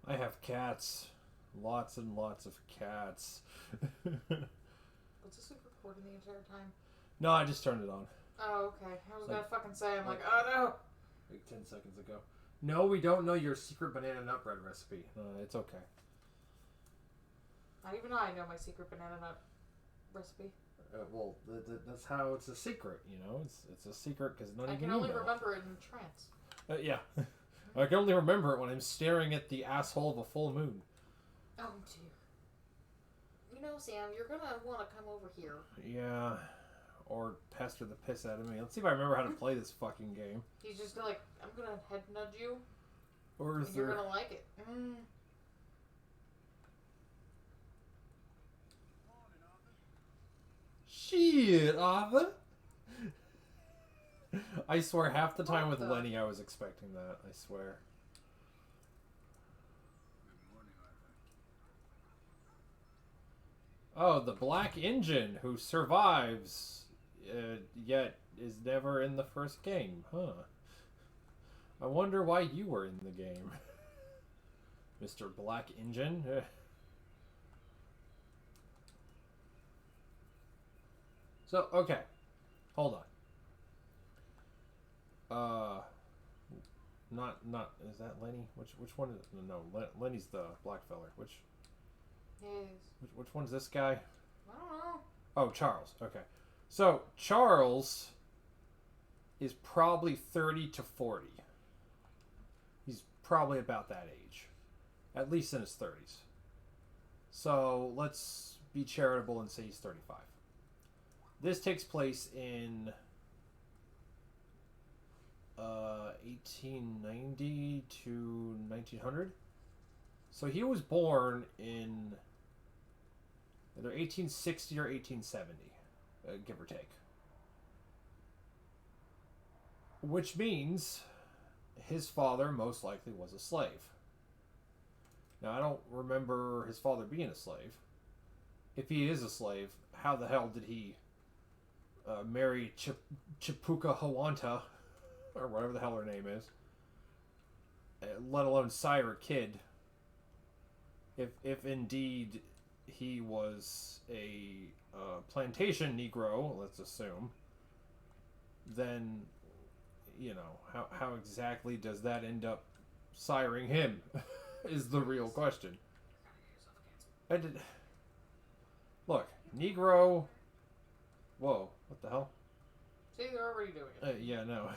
I have cats. Lots and lots of cats. Was this like recording the entire time? No, I just turned it on. Oh, okay. I was Like- gonna fucking say, I'm like, oh no! Like 10 seconds ago. No, we don't know your secret banana nut bread recipe. It's okay. Not even I know my secret banana nut recipe. Well, that's how it's a secret, you know? It's a secret because none I of can you only know. remember it in trance. Yeah. I can only remember it when I'm staring at the asshole of a full moon. Oh dear. You know, Sam, you're gonna want to come over here. Yeah. Or pester the piss out of me. Let's see if I remember how to play this fucking game. He's just like, I'm gonna head nudge you, Or is and there... you're gonna like it. Shit, Arthur! I swear, half the time What with the- Lenny I was expecting that. I swear. Oh, the Black Engine, who survives, yet is never in the first game. Huh. I wonder why you were in the game. Mr. Black Engine? So, okay. Hold on. Not, is that Lenny? Which one is, no, Lenny's the black feller. Which one's this guy? I don't know. Oh, Charles. Okay. So, Charles is probably 30 to 40. He's probably about that age. At least in his 30s. So, let's be charitable and say he's 35. This takes place in 1890 to 1900. So he was born in either 1860 or 1870, give or take. Which means his father most likely was a slave. Now, I don't remember his father being a slave. If he is a slave, how the hell did he marry Chipuka Hawanta, or whatever the hell her name is, let alone sire a kid, if indeed he was a plantation Negro, let's assume, then, you know, how exactly does that end up siring him is the real question. I did... Look, Negro... Whoa, what the hell? See, they're already doing it. Yeah, no.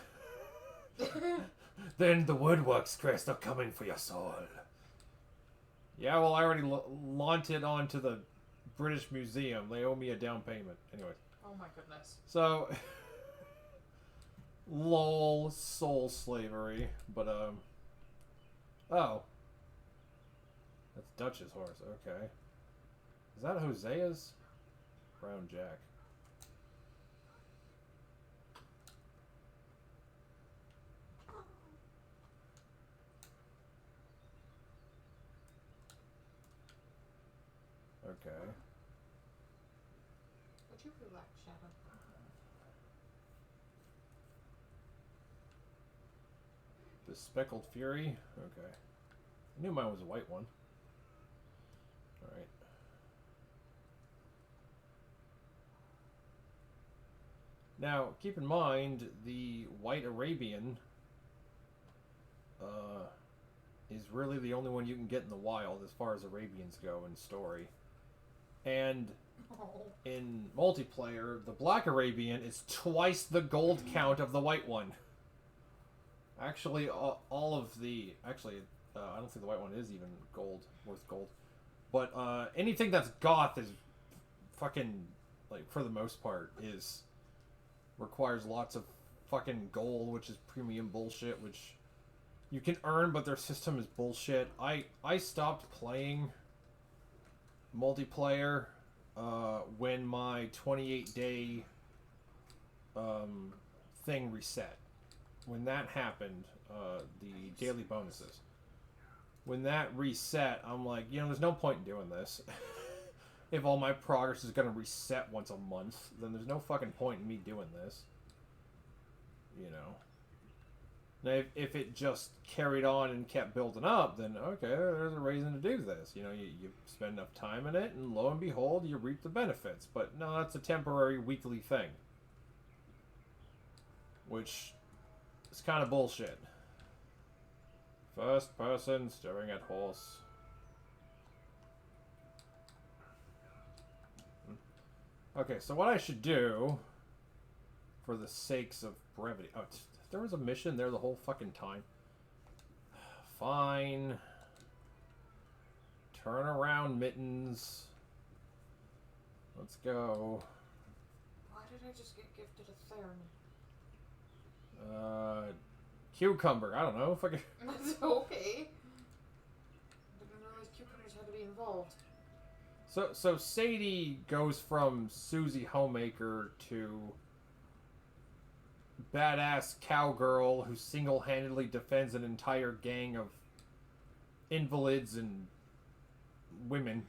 Then the woodworks, Chris, are coming for your soul. Yeah, well, I already launched it onto the British Museum. They owe me a down payment. Anyways. Oh my goodness. So, lol, soul slavery. But, oh. That's Dutch's horse, okay. Is that Hosea's? Brown Jack. Okay. Would you relax, Shadow? The Speckled Fury? Okay. I knew mine was a white one. Alright. Now, keep in mind, the White Arabian is really the only one you can get in the wild as far as Arabians go in story. And in multiplayer, the Black Arabian is twice the gold count of the white one. Actually, all of the... Actually, I don't think the white one is even gold, worth gold. But anything that's goth is fucking, like, for the most part, is... requires lots of fucking gold, which is premium bullshit, which you can earn, but their system is bullshit. I stopped playing multiplayer when my 28-day thing reset. When that happened, the daily bonuses. When that reset, I'm like, you know, there's no point in doing this. If all my progress is going to reset once a month, then there's no fucking point in me doing this. You know. Now, if it just carried on and kept building up, then okay, there's a reason to do this. You know, you spend enough time in it, and lo and behold, you reap the benefits. But no, that's a temporary weekly thing. Which is kind of bullshit. First person staring at horse. Okay, so what I should do, for the sakes of brevity... Oh, there was a mission there the whole fucking time. Fine. Turn around, Mittens. Let's go. Why did I just get gifted a Theron? Cucumber. I don't know. Fucking... That's okay. Didn't realize cucumbers had to be involved. So Sadie goes from Susie Homemaker to badass cowgirl who single-handedly defends an entire gang of invalids and women.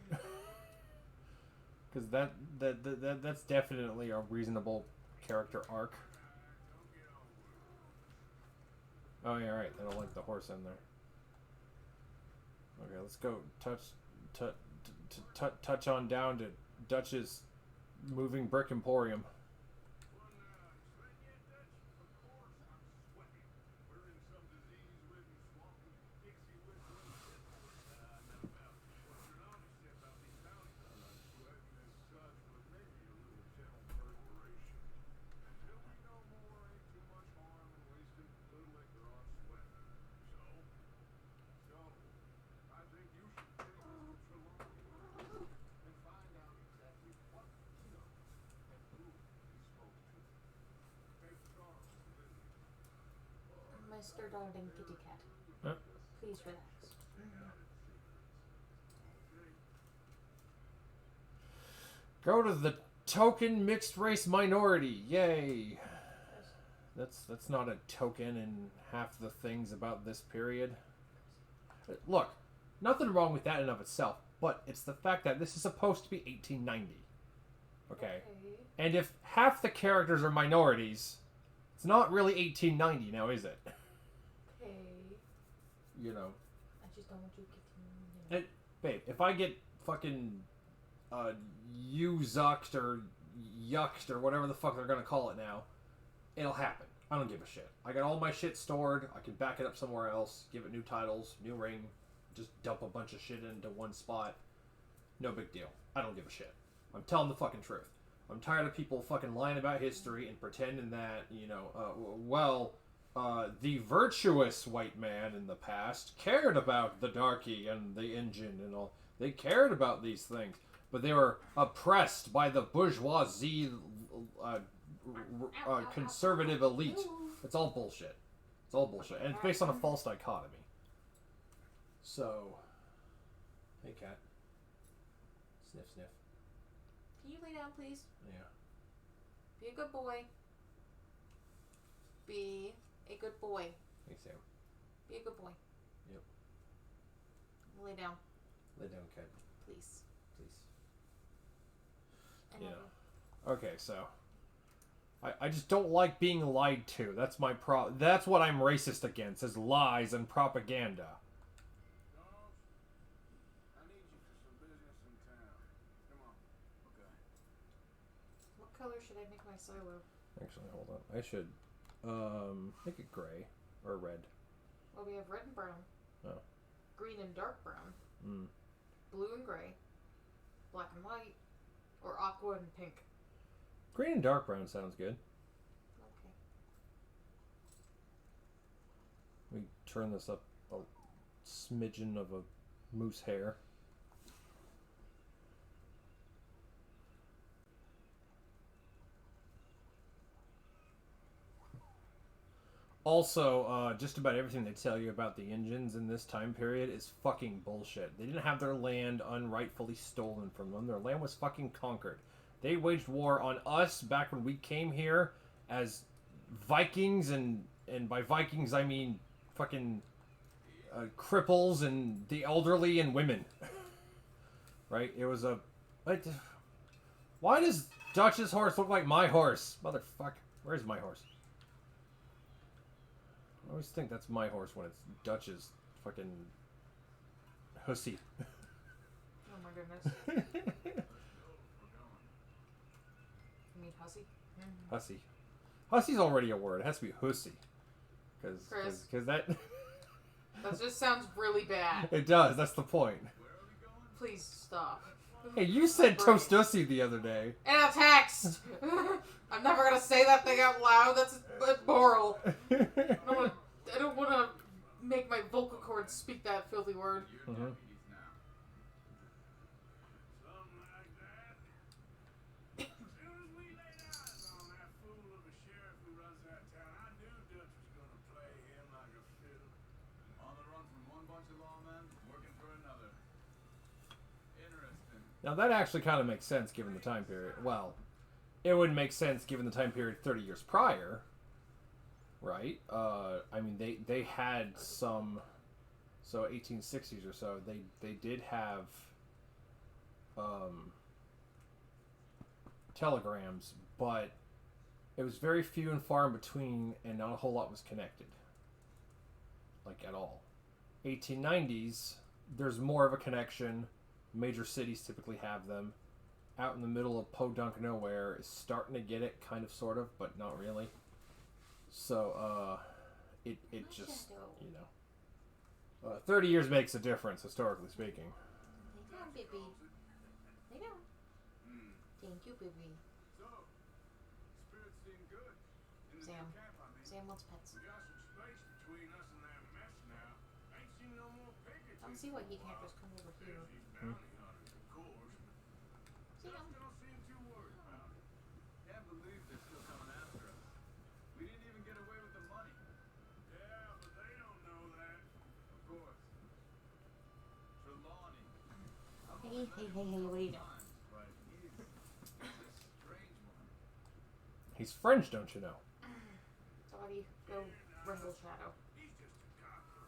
Because that's definitely a reasonable character arc. Oh yeah, right. I don't like the horse in there. Okay, let's go touch on down to Dutch's moving brick emporium. Mr. Darling Kitty Cat. Huh? Please relax. Go to the token mixed race minority. Yay. That's not a token in half the things about this period. Look, nothing wrong with that in and of itself, but it's the fact that this is supposed to be 1890. Okay? And if half the characters are minorities, it's not really 1890 now, is it? Okay. You know. I just don't want you getting... And, babe, if I get fucking you-zucked or yucked or whatever the fuck they're gonna call it now, it'll happen. I don't give a shit. I got all my shit stored. I can back it up somewhere else, give it new titles, new ring, just dump a bunch of shit into one spot. No big deal. I don't give a shit. I'm telling the fucking truth. I'm tired of people fucking lying about history and pretending that, you know, the virtuous white man in the past cared about the darky and the engine and all. They cared about these things, but they were oppressed by the bourgeoisie, conservative elite. It's all bullshit. It's all bullshit. And it's based on a false dichotomy. So, hey cat. Sniff, sniff. Can you lay down, please? Yeah. Be a good boy. Be a good boy. Hey Sam. Be a good boy. Yep. Lay down. Lay down, cat. Please. Please. I love Yeah. Okay, so I just don't like being lied to. That's my That's what I'm racist against, is lies and propaganda. What color should I make my silo? Actually, hold on. I should make it gray or red. Well, we have red and brown. Oh. Green and dark brown. Mm. Blue and gray. Black and white. Or aqua and pink. Green and dark brown sounds good. Okay. We turn this up a smidgen of a moose hair. Also, just about everything they tell you about the engines in this time period is fucking bullshit. They didn't have their land unrightfully stolen from them. Their land was fucking conquered. They waged war on us back when we came here as Vikings, and by Vikings I mean fucking cripples and the elderly and women. Right? It was a... Why does Dutch's horse look like my horse? Motherfucker. Where's my horse? I always think that's my horse when it's Dutch's fucking hussy. Oh my goodness. You mean hussy? Mm-hmm. Hussy. Hussy's already a word. It has to be hussy. Chris. Because that... That just sounds really bad. It does. That's the point. Please stop. Hey, you said toast hussy the other day. In a text! I'm never gonna say that thing out loud. That's immoral. I don't want to make my vocal cords speak that filthy word. Mm-hmm. Now that actually kind of makes sense given the time period. Well, it wouldn't make sense given the time period 30 years prior, right? I mean, they had some, so 1860s or so, they did have telegrams, but it was very few and far in between, and not a whole lot was connected, like at all. 1890s, there's more of a connection. Major cities typically have them. Out in the middle of podunk nowhere is starting to get it, kind of, sort of, but not really. So, it just, you know. 30 years makes a difference, historically speaking. Lay down, baby. Lay down. Thank you, baby. Sam wants pets. I don't see why he can't just come over here. Hmm? Sam. Can't believe they're still coming after us. We didn't even get away with the money. Yeah, but they don't know that. Of course. Trelawney. Hey, wait. But he's a strange one. He's French, don't you know? Dottie, go wrangle Shadow.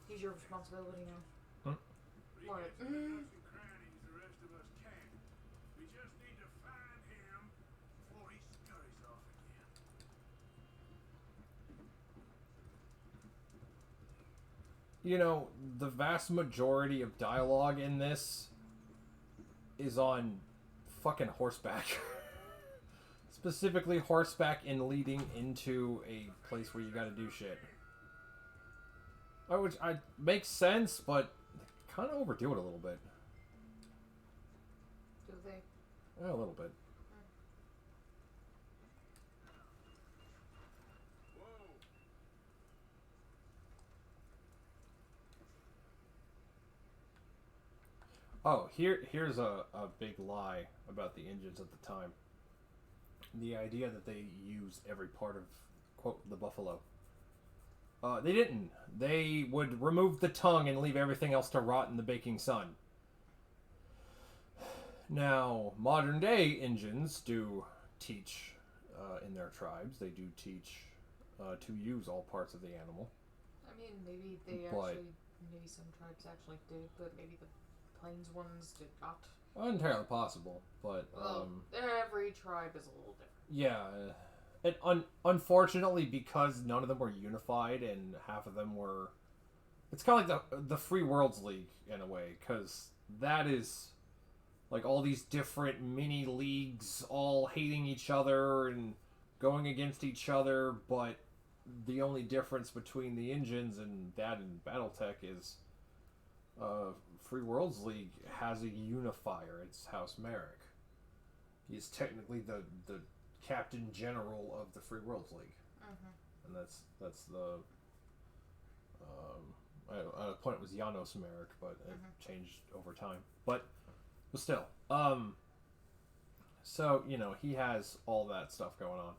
He's your responsibility now. Hmm? What? You know, the vast majority of dialogue in this is on fucking horseback. Specifically horseback and leading into a place where you gotta do shit. Which makes sense, but they kind of overdo it a little bit. Do they? Yeah, a little bit. Oh, here's a big lie about the engines at the time. The idea that they use every part of, quote, the buffalo. They didn't. They would remove the tongue and leave everything else to rot in the baking sun. Now, modern day engines do teach in their tribes. They do teach to use all parts of the animal. I mean, maybe maybe some tribes actually did, but maybe the plains ones did not. Entirely possible, but every tribe is a little different. Yeah, and unfortunately, because none of them were unified and half of them were, it's kind of like the Free Worlds League in a way, because that is like all these different mini leagues all hating each other and going against each other, but the only difference between the engines and that and BattleTech is Free Worlds League has a unifier. It's House Merrick. He's technically the Captain General of the Free Worlds League. Mm-hmm. And that's the at a point it was Janos Merrick, but it changed over time. But still. So, you know, he has all that stuff going on.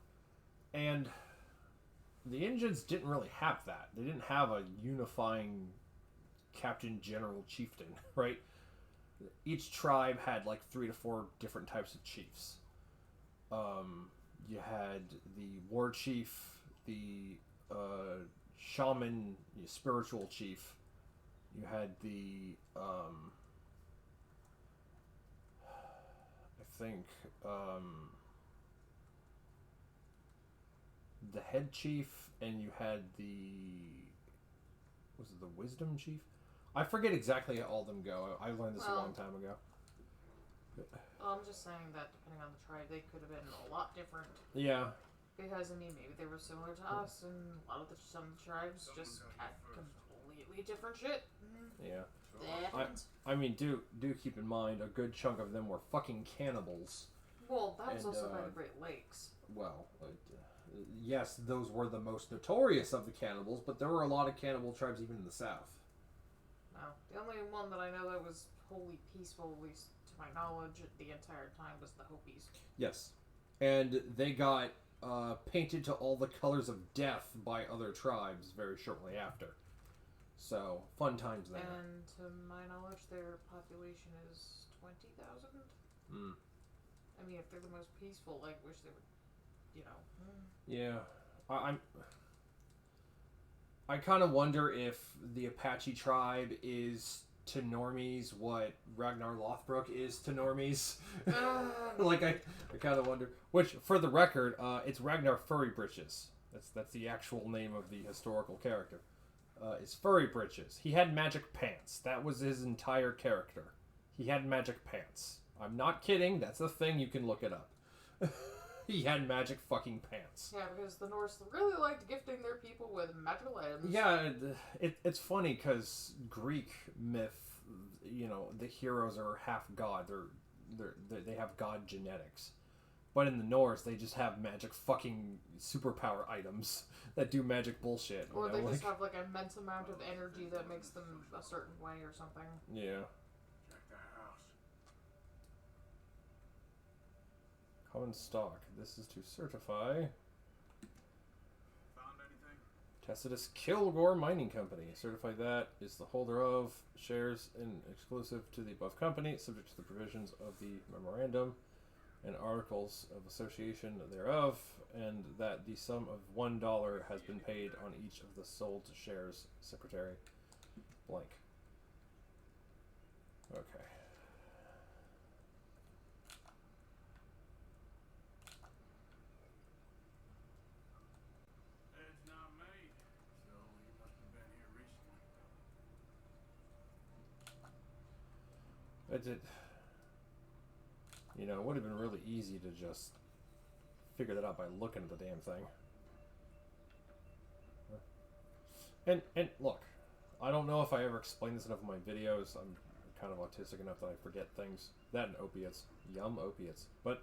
And the engines didn't really have that. They didn't have a unifying Captain General Chieftain, right? Each tribe had like 3 to 4 different types of chiefs. You had the war chief, the shaman, spiritual chief. You had the the head chief, and you had the Was it the Wisdom Chief? I forget exactly how all of them go. I learned this a long time ago. Well, I'm just saying that depending on the tribe, they could have been a lot different. Yeah. Because, I mean, maybe they were similar to us, and a lot of some tribes just had completely different shit. Yeah. That happens. I mean, do keep in mind, a good chunk of them were fucking cannibals. Well, that was And, also by the Great Lakes. Well, yes, those were the most notorious of the cannibals, but there were a lot of cannibal tribes even in the south. No. The only one that I know that was wholly peaceful, at least to my knowledge, the entire time was the Hopis. Yes. And they got painted to all the colors of death by other tribes very shortly after. So, fun times there. And to my knowledge, their population is 20,000? I mean, if they're the most peaceful, I wish they would, you know. Yeah. I kind of wonder if the Apache tribe is to normies what Ragnar Lothbrok is to normies. Like, I kind of wonder. Which, for the record, it's Ragnar Furry Britches. That's the actual name of the historical character. It's Furry Britches. He had magic pants. That was his entire character. He had magic pants. I'm not kidding. That's a thing. You can look it up. He had magic fucking pants. Yeah, because the Norse really liked gifting their people with magical items. Yeah, it's funny because Greek myth, you know, the heroes are half god. They have god genetics. But in the Norse, they just have magic fucking superpower items that do magic bullshit. Or they just have like an immense amount of energy that makes them a certain way or something. Yeah. Check that house. Common stock. This is to certify Found anything? Tacitus Kilgore Mining Company. Certify that is the holder of shares in exclusive to the above company, subject to the provisions of the memorandum and articles of association thereof, and that the sum of $1 has been paid on each of the sold shares. Secretary blank. Okay. It's not made, so you must have been here recently. I did. You know, it would have been really easy to just figure that out by looking at the damn thing. And look, I don't know if I ever explained this enough in my videos. I'm kind of autistic enough that I forget things. That and opiates. Yum, opiates. But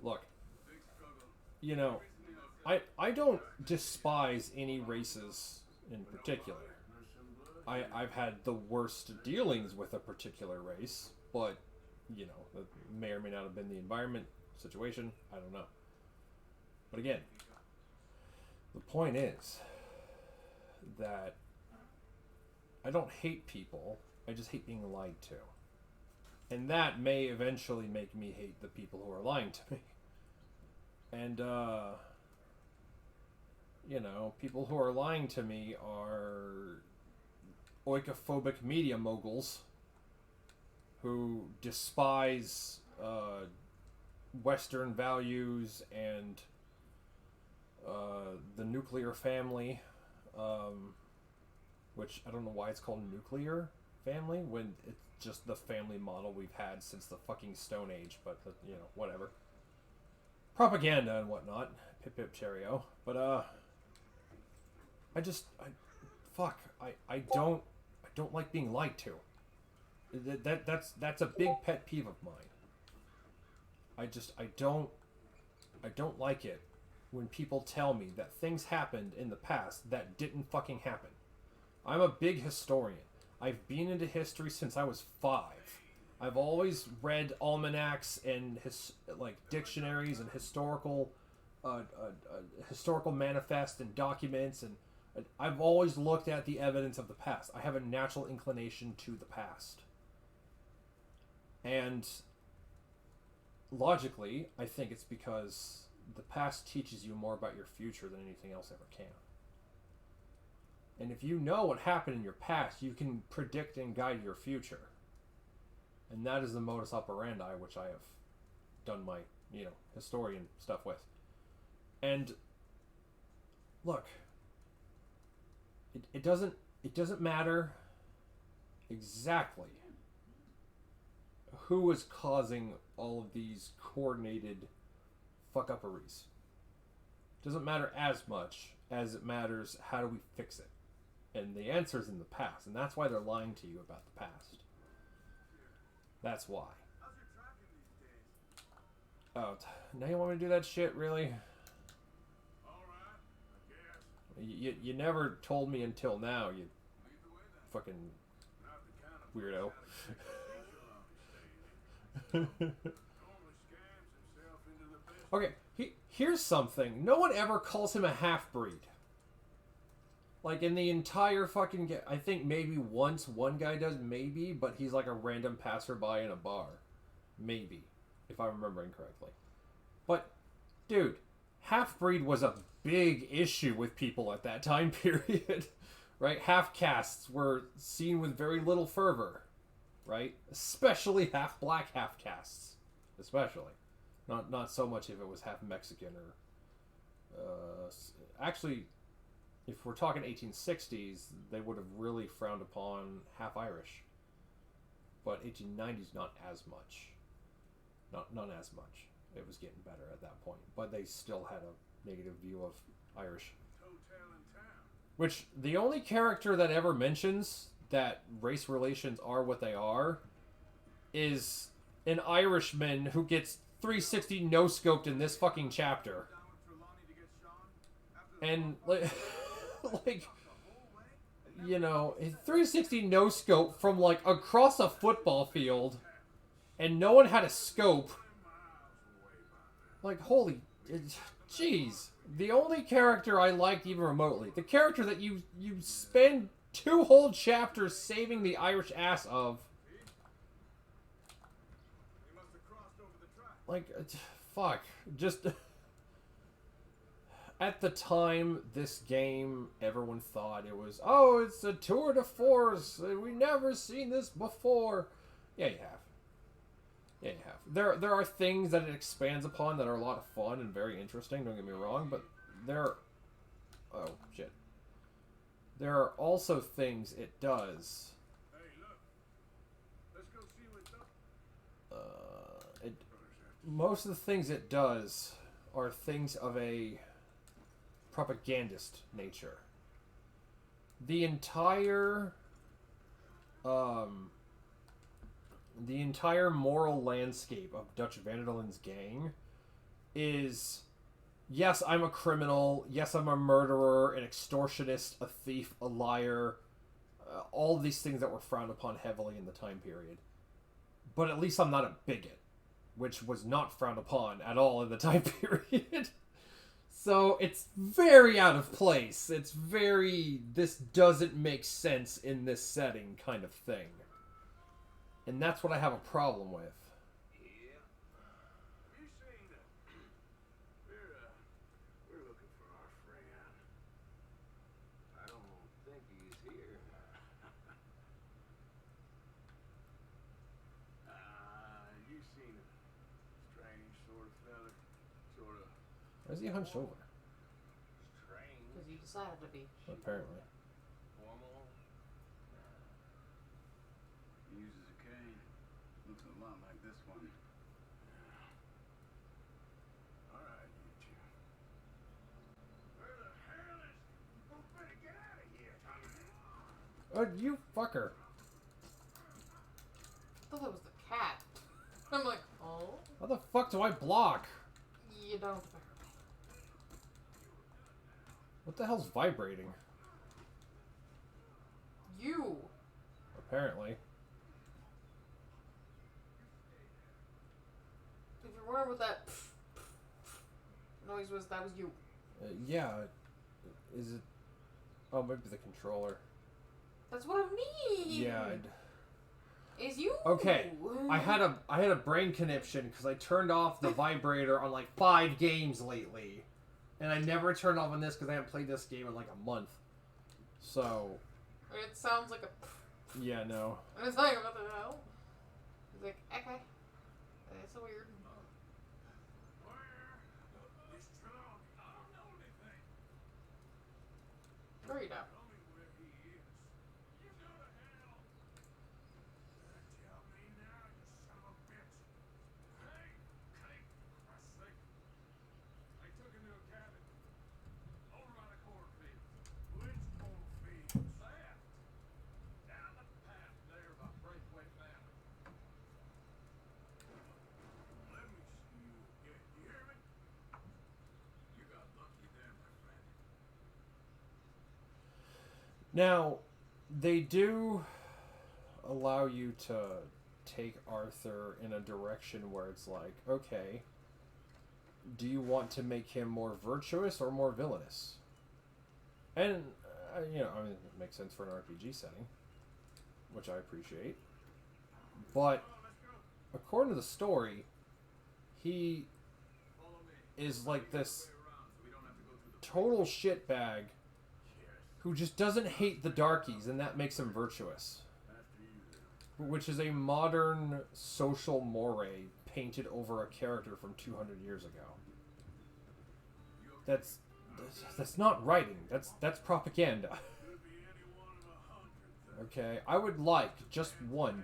look, Big struggle. you know, I don't despise any races in particular. I've had the worst dealings with a particular race, but you know, it may or may not have been the environment, situation, I don't know. But again, the point is that I don't hate people, I just hate being lied to. And that may eventually make me hate the people who are lying to me. And, you know, people who are lying to me are oikophobic media moguls who despise Western values and the nuclear family, which I don't know why it's called nuclear family when it's just the family model we've had since the fucking Stone Age, but you know, whatever. Propaganda and whatnot. Pip pip cheerio. But I don't like being lied to. That's a big pet peeve of mine. I don't like it when people tell me that things happened in the past that didn't fucking happen. I'm a big historian. I've been into history since I was 5. I've always read almanacs and dictionaries and historical manifests and documents, and I've always looked at the evidence of the past. I have a natural inclination to the past. And logically, I think it's because the past teaches you more about your future than anything else ever can. And if you know what happened in your past, you can predict and guide your future. And that is the modus operandi which I have done my, historian stuff with. And look, it it doesn't matter exactly who is causing all of these coordinated fuck-upperies. Doesn't matter as much as it matters how do we fix it. And the answer is in the past, and that's why they're lying to you about the past. That's why. How's your tracking these days? Oh, now you want me to do that shit, really? All right, I guess. You never told me until now, you Lead the way then. fucking Not the kind of weirdo. Normally scams himself into the business. Okay, here's something. No one ever calls him a half-breed. Like, in the entire fucking game, I think maybe once one guy does, maybe, but he's like a random passerby in a bar. Maybe, if I'm remembering correctly. But, dude, half-breed was a big issue with people at that time period. Right? Half-castes were seen with very little fervor. Right? Especially half-black half-castes. Especially. Not so much if it was half-Mexican or... actually... If we're talking 1860s, they would have really frowned upon half Irish. But 1890s, not as much. Not as much. It was getting better at that point. But they still had a negative view of Irish. Hotel in town. Which, the only character that ever mentions that race relations are what they are is an Irishman who gets 360 no-scoped in this fucking chapter. Down with Trelawney to get Sean. After the And, like... like, you know, 360 no scope from like across a football field, and no one had a scope. Like, holy, jeez. The only character I liked even remotely, the character that you spend 2 whole chapters saving the Irish ass of. He must have crossed over the track. Like, fuck, just. At the time, this game, everyone thought it was, oh, it's a tour de force. We've never seen this before. Yeah, you have. Yeah, you have. There are things that it expands upon that are a lot of fun and very interesting, don't get me wrong, but oh, shit. There are also things it does. Hey, look. Let's go see what's up. Most of the things it does are things of a propagandist nature. The entire moral landscape of Dutch Van der Linde's gang is, yes, I'm a criminal, yes, I'm a murderer, an extortionist, a thief, a liar, all these things that were frowned upon heavily in the time period. But at least I'm not a bigot, which was not frowned upon at all in the time period. So it's very out of place. It's very, this doesn't make sense in this setting kind of thing. And that's what I have a problem with. Yeah. Have you seen it? We're looking for our friend. I don't think he's here. You seen him. Strange sort of fella. Sort of Why is he hunched over? strange. Because you decided to be. Apparently. Formal. He uses a cane. Looks a lot like this one. Alright, you two. Where the hell is... Oh, better get out of here, Tommy. Oh, you fucker. I thought that was the cat. I'm like, oh? How the fuck do I block? You don't. What the hell's vibrating? You. Apparently. If you're wondering what that noise was, that was you. Yeah. Is it... Oh, maybe the controller. That's what I mean. Yeah, Is you. Okay, I had a brain conniption because I turned off the vibrator on like 5 games lately, and I never turned off on this because I haven't played this game in like a month. So It sounds like a. yeah, no. And it's like, what the hell? He's like, okay. It's so weird. Where is Trelawney? I don't know anything. Hurry up. Tell me where he is. Now, they do allow you to take Arthur in a direction where it's like, okay, do you want to make him more virtuous or more villainous? And, you know, I mean, it makes sense for an RPG setting, which I appreciate. But, according to the story, he is like this total shitbag who just doesn't hate the darkies, and that makes him virtuous. Which is a modern social moray painted over a character from 200 years ago. That's not writing. That's propaganda. Okay, I would like just one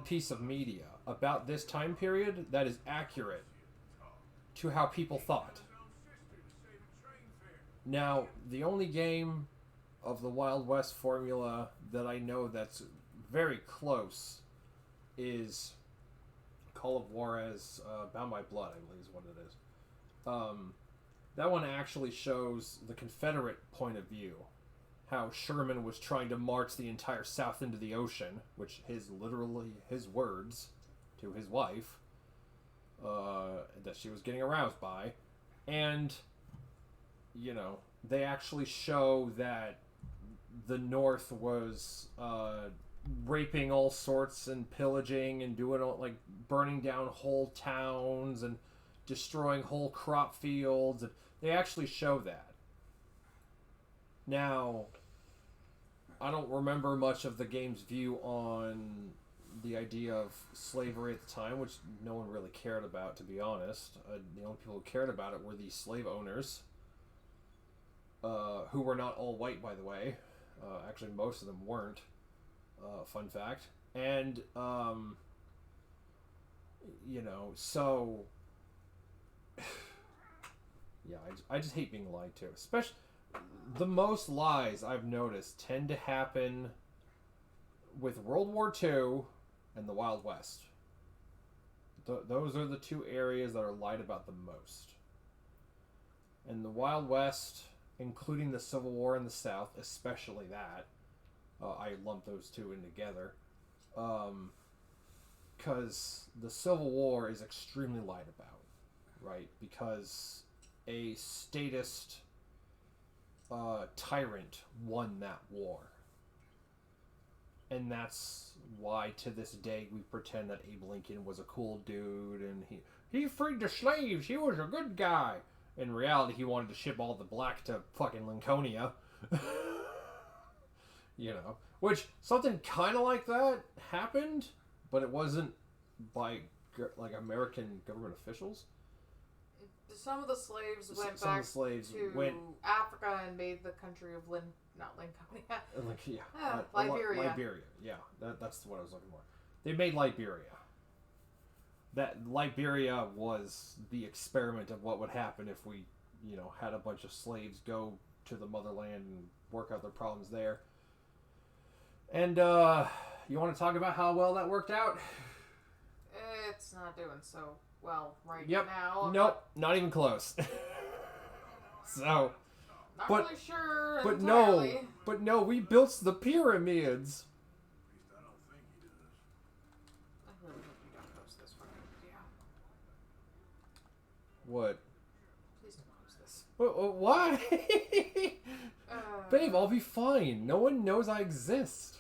piece of media about this time period that is accurate to how people thought. Now, the only game of the Wild West formula that I know that's very close is Call of Juarez, Bound by Blood, I believe is what it is. That one actually shows the Confederate point of view. How Sherman was trying to march the entire South into the ocean, which is literally his words to his wife, that she was getting aroused by. And, you know, they actually show that the North was raping all sorts and pillaging and doing all, like burning down whole towns and destroying whole crop fields. And they actually show that. Now, I don't remember much of the game's view on the idea of slavery at the time, which no one really cared about, to be honest. The only people who cared about it were the slave owners, who were not all white, by the way. Actually, most of them weren't. Fun fact. And, you know, so... yeah, I just hate being lied to. Especially... the most lies I've noticed tend to happen with World War II and the Wild West. Those are the two areas that are lied about the most. And the Wild West, including the Civil War in the South, especially that, I lump those two in together, because the Civil War is extremely lied about, right? Because a statist tyrant won that war. And that's why to this day we pretend that Abe Lincoln was a cool dude and he freed the slaves, he was a good guy. In reality, he wanted to ship all the black to fucking Lincolnia. You know, which something kind of like that happened, but it wasn't by like American government officials. Some of the slaves went back to Africa and made the country of Lincolnia. Liberia. Liberia, yeah. That's what I was looking for. They made Liberia. That Liberia was the experiment of what would happen if we, you know, had a bunch of slaves go to the motherland and work out their problems there. And, you want to talk about how well that worked out? It's not doing so well right yep. now. Nope, not even close. So, not really sure. But entirely. no, we built the pyramids. At least I don't think he does. I really hope you don't post this fucking video. What? Please don't post this. Why? Babe, I'll be fine. No one knows I exist.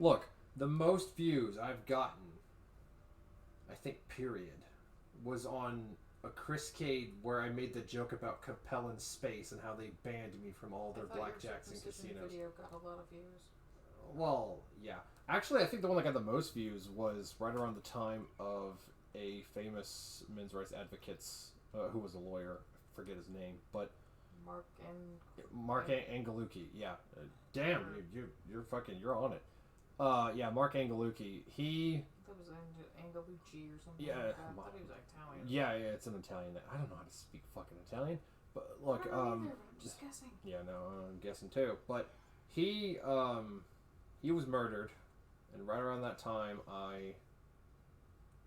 Look, the most views I've gotten, I think, period, was on a Kryscade where I made the joke about Capel in space and how they banned me from all their blackjacks and casinos. Video got a lot of views. Well, yeah. Actually, I think the one that got the most views was right around the time of a famous men's rights advocate who was a lawyer. I forget his name, but Mark Angelucci. Yeah. Damn, you're on it. Yeah, Mark Angelucci. That was Angelucci or something. Yeah, like that. I thought he was Italian. Yeah, it's an Italian. I don't know how to speak fucking Italian, but look, I'm just guessing. Yeah, no, I'm guessing too. But he was murdered, and right around that time, I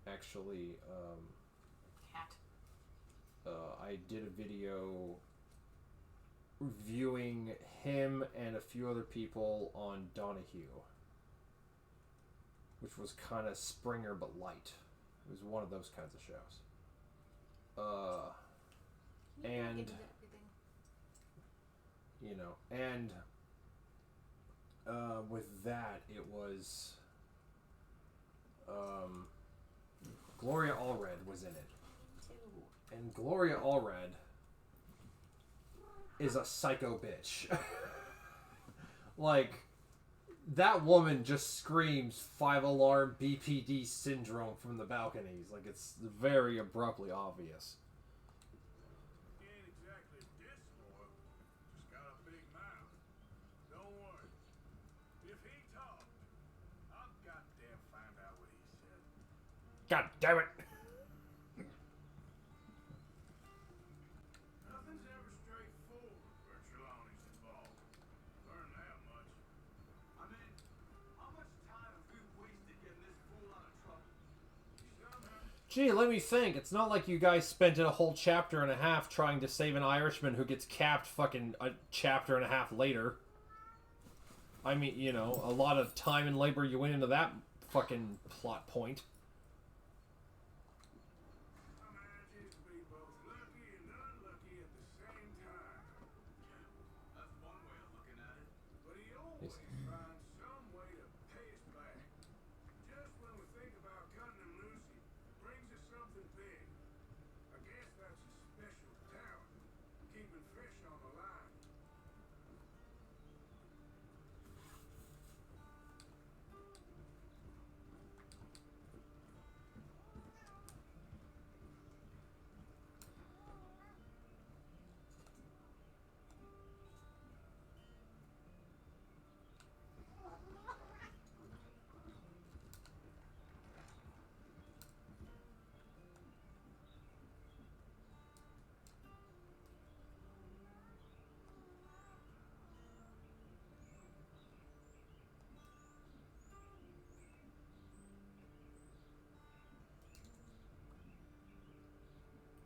actually Cat. I did a video reviewing him and a few other people on Donahue, which was kind of Springer but light. It was one of those kinds of shows. And you know, and with that, it was Gloria Allred was in it, and Gloria Allred is a psycho bitch. Like, that woman just screams 5-alarm BPD syndrome from the balconies. Like, it's very abruptly obvious. He ain't exactly disloyal. Just got a big mouth. Don't worry. If he talked, I'll goddamn find out what he said. God damn it! Nothing's ever straightforward where Trelawney's involved. Learn that much. I mean, how much time have we wasted getting this fool out of trouble? Somehow. Gee, let me think. It's not like you guys spent a whole chapter and a half trying to save an Irishman who gets capped fucking a chapter and a half later. I mean, you know, a lot of time and labor you went into that fucking plot point. Some managers can be both lucky and unlucky at the same time. That's one way of looking at it. But he always finds some way to pay us back. Just when we think about cutting him loose, he brings us something big. I guess that's his special talent, keeping fish on the line.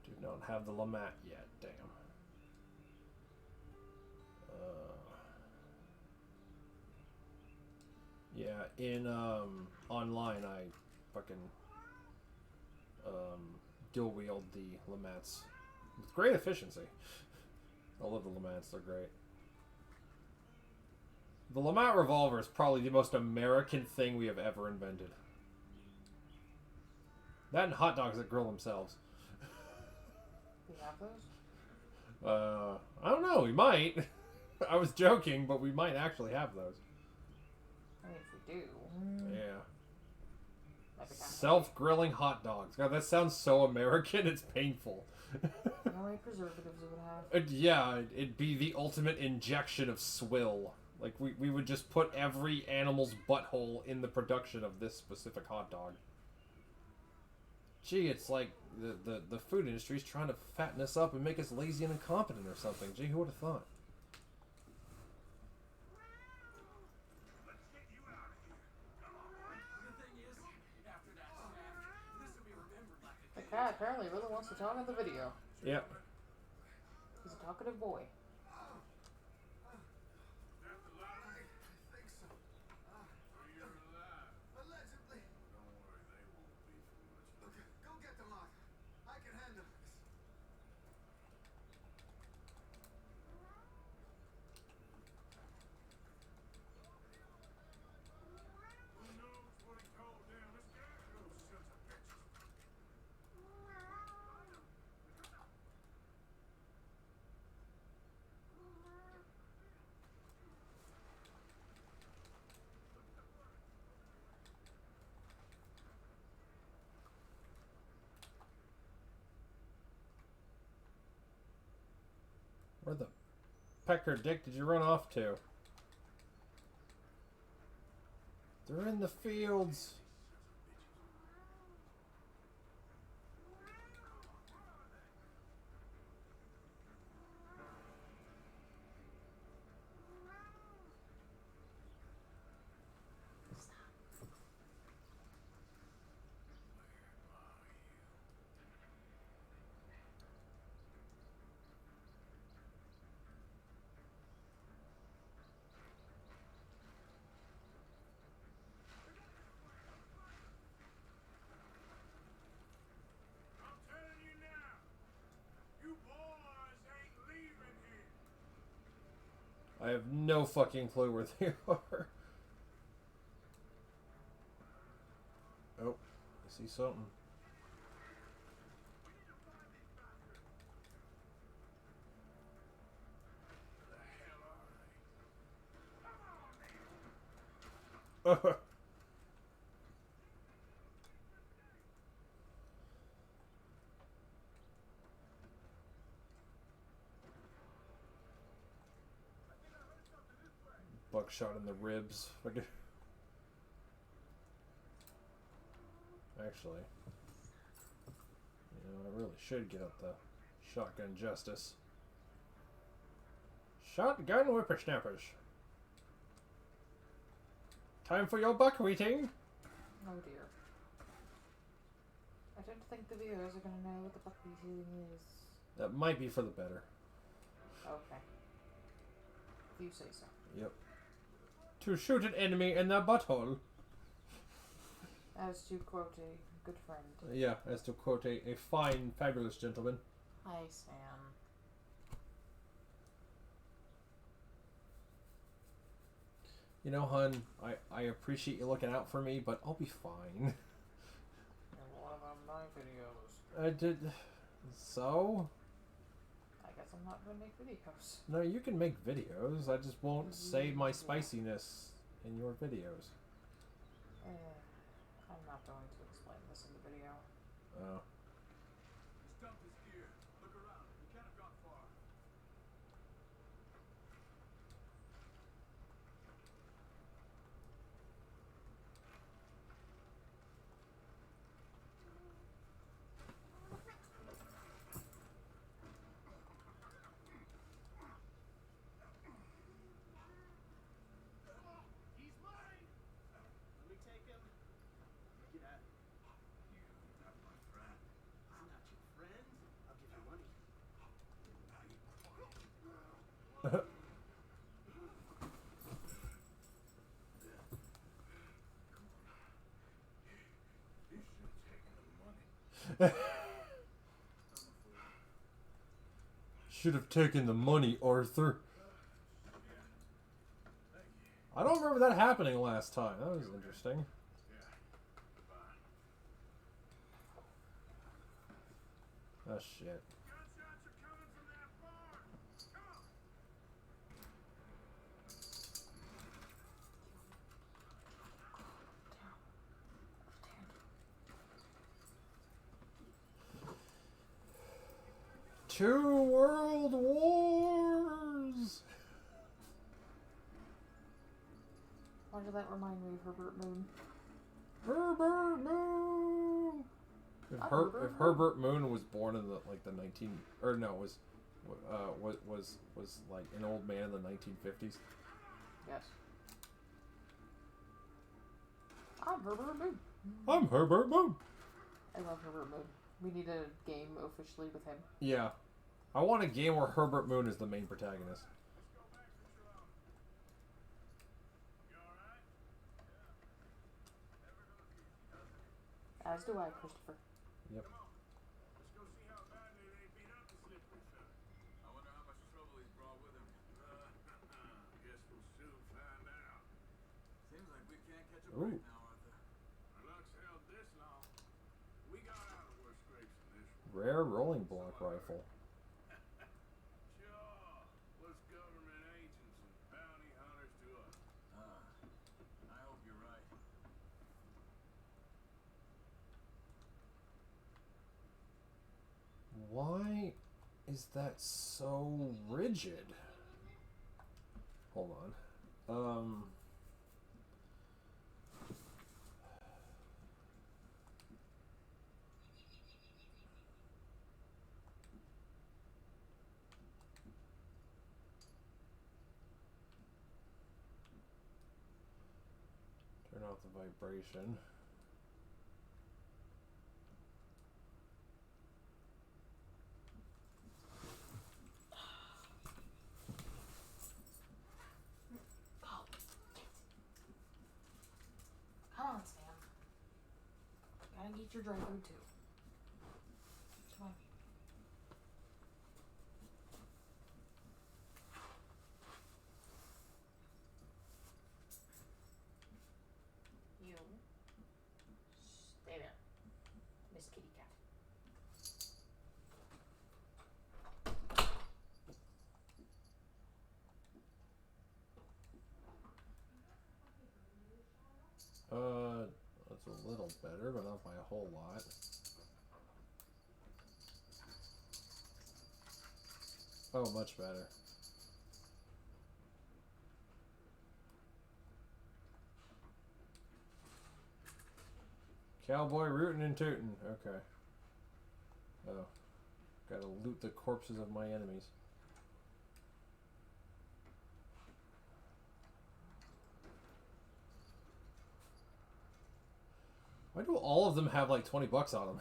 Do not have the Lamat yet, damn. Yeah, in online I fucking dual wield the Lamats with great efficiency. I love the Lamats, they're great. The Lamat revolver is probably the most American thing we have ever invented. That and hot dogs that grill themselves. We have those? I don't know, we might. I was joking, but we might actually have those. I mean, if we do. Yeah. That'd be kinda Self-grilling hot dogs. God, that sounds so American, it's painful. You know how many preservatives it would have? Yeah, it'd be the ultimate injection of swill. Like, we would just put every animal's butthole in the production of this specific hot dog. Gee, it's like the food industry's trying to fatten us up and make us lazy and incompetent or something. Gee, who would have thought? Let's get you out of here. Come on, boy. The thing is, after that snack, this will be remembered like a The cat apparently really wants to talk in the video. Yep. He's a talkative boy. That's the lottery? I think so. So you're alive. Allegedly. Don't worry, they won't be for much. Okay, go get them out. I can handle this. Who knows what he called down this guy? Those sons of bitches. Where the pecker dick did you run off to? They're in the fields. I have no fucking clue where they are. Oh, I see something. Buckshot in the ribs. Actually, I really should get up the shotgun justice. Shotgun whippersnappers. Time for your buckwheating. Oh dear. I don't think the viewers are going to know what the buckwheating is. That might be for the better. Okay. If you say so. Yep. To shoot an enemy in the butthole. As to quote a good friend. Yeah, as to quote a fine, fabulous gentleman. Hi, Sam. You know, hun, I appreciate you looking out for me, but I'll be fine. In one of my videos. I did... So? I guess I'm not going to make videos. No, you can make videos. I just won't say my spiciness in your videos. I'm not going to explain this in the video. Oh. Just dump his gear. Look around. You can't have gone far. He's mine! Let me take him. Get out of here. You're not my friend. I'm not your friend. I'll give you money. You should have taken the money. Should have taken the money, Arthur. I don't remember that happening last time. That was interesting. Oh, shit. Gunshots are coming from that barn. Come on. Two world wars! Why did that remind me of Herbert Moon? Herbert Moon! If Herbert Moon was born in the 19 or no was like an old man in the 1950s. Yes. I'm Herbert Moon. I'm Herbert Moon. I love Herbert Moon. We need a game officially with him. Yeah, I want a game where Herbert Moon is the main protagonist. As do I, Christopher. Yep. Let's go see how badly they beat up the slippery fella. I wonder how much trouble he's brought with him. Guess we'll soon find out. Seems like we can't catch a break now, Arthur. Our luck's held this long. We got out of worse scrapes than this one. Rare rolling block rifle. Sure. What's government agents and bounty hunters to us? I hope you're right. Why is that so rigid? Hold on. Turn off the vibration. Come on, Sam. Gotta eat your dry food too. Come on. That's a little better, but not by a whole lot. Oh, much better. Cowboy rootin' and tootin'. Okay. Oh. Gotta loot the corpses of my enemies. Why do all of them have like 20 bucks on them?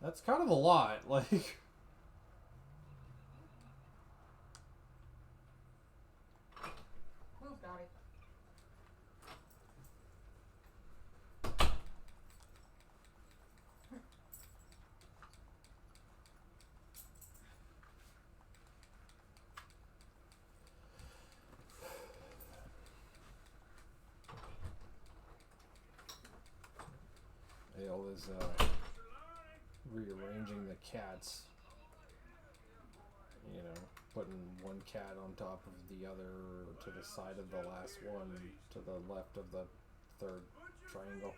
That's kind of a lot. Like, Move, Dottie. Ale is rearranging the cats. You know, putting one cat on top of the other to the side of the last one, to the left of the third triangle.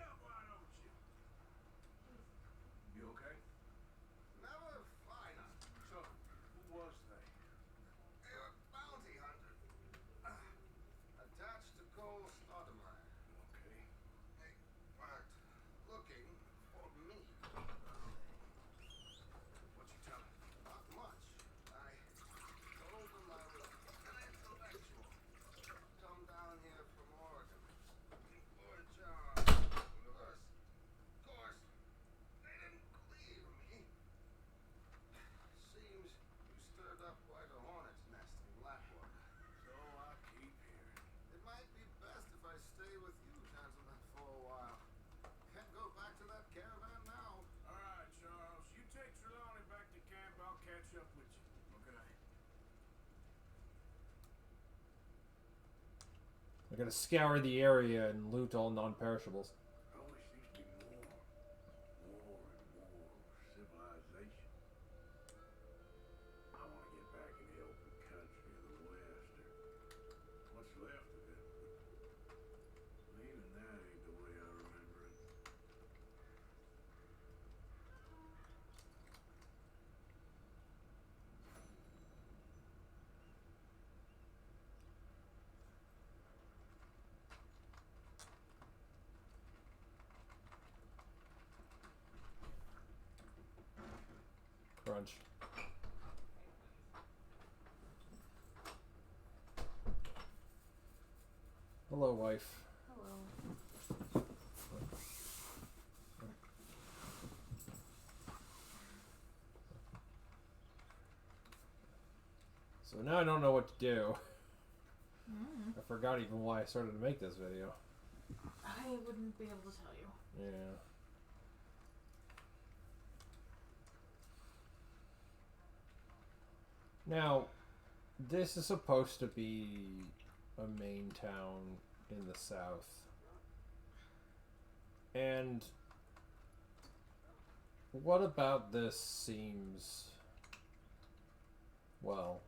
You okay? Never finer. So, who was they? They were bounty hunters. Attached to Cole Stoudemire. Okay. They weren't looking for me. What you tell me? Not much. I told them I was an intellectual. Come down here from Oregon. For a job. Of course, they didn't believe me. Seems you stirred up quite a hornet's nest in Blackwater. So I keep hearing. It might be best if I stay with you, gentlemen, for a while. Can't go back to that caravan now. All right, Charles. You take Trelawney back to camp. I'll catch up with you. Okay. I gotta scour the area and loot all non-perishables. I wish there'd be more civilization. I want to get back in the open country of the West, or what's left of it. But even that ain't the way I remember it. Crunch. Hello, wife. Hello. So now I don't know what to do. Mm. I forgot even why I started to make this video. I wouldn't be able to tell you. Yeah. Now, this is supposed to be a main town in the south. And what about this seems, well,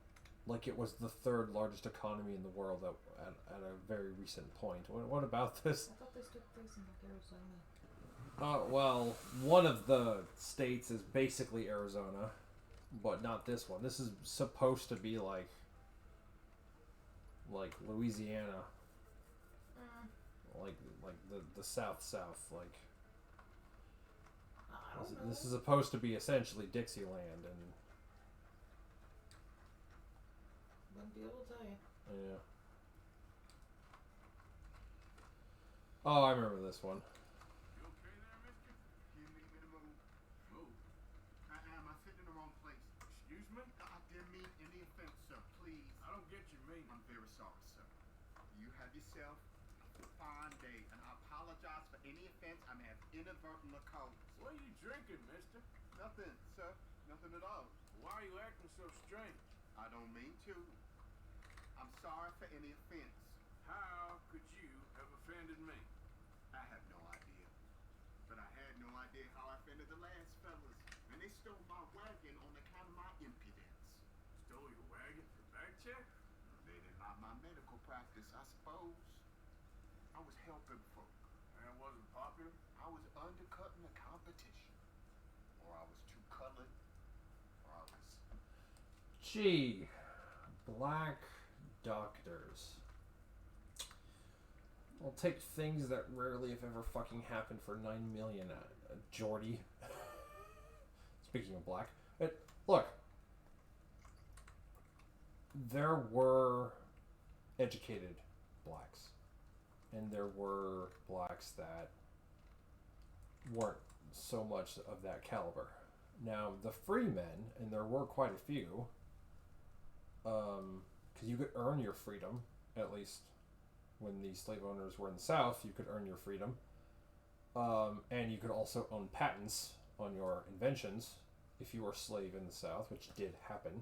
like it was the third largest economy in the world at a very recent point. What about this? I thought this took place in like Arizona. Well, one of the states is basically Arizona, but not this one. This is supposed to be like Louisiana, like the south, like I don't know. this is supposed to be essentially Dixieland, and Wouldn't be able to tell you. yeah. Oh, I remember this one. You okay there, mister? You need me to move? Move. I am. I sit in the wrong place. Excuse me? I didn't mean any offense, sir. Please. I don't get your meaning. I'm very sorry, sir. You have yourself a fine day, and I apologize for any offense I may have inadvertently caused. What are you drinking, mister? Nothing, sir. Nothing at all. Why are you acting so strange? I don't mean to. I'm sorry for any offense. How could you have offended me? I have no idea. But I had no idea how I offended the last fellas when they stole my wagon on account of my impudence. Stole your wagon for back check? They didn't like my medical practice, I suppose. I was helping folk. That was I was undercutting the competition, or I was too colored, or I was. Gee, black doctors. I'll take things that rarely, if ever, fucking happen for 9 million, Jordy. Speaking of black. Look. There were educated blacks. And there were blacks that weren't so much of that caliber. Now, the free men, and there were quite a few, because you could earn your freedom, at least when the slave owners were in the South, you could earn your freedom. And you could also own patents on your inventions if you were a slave in the South, which did happen.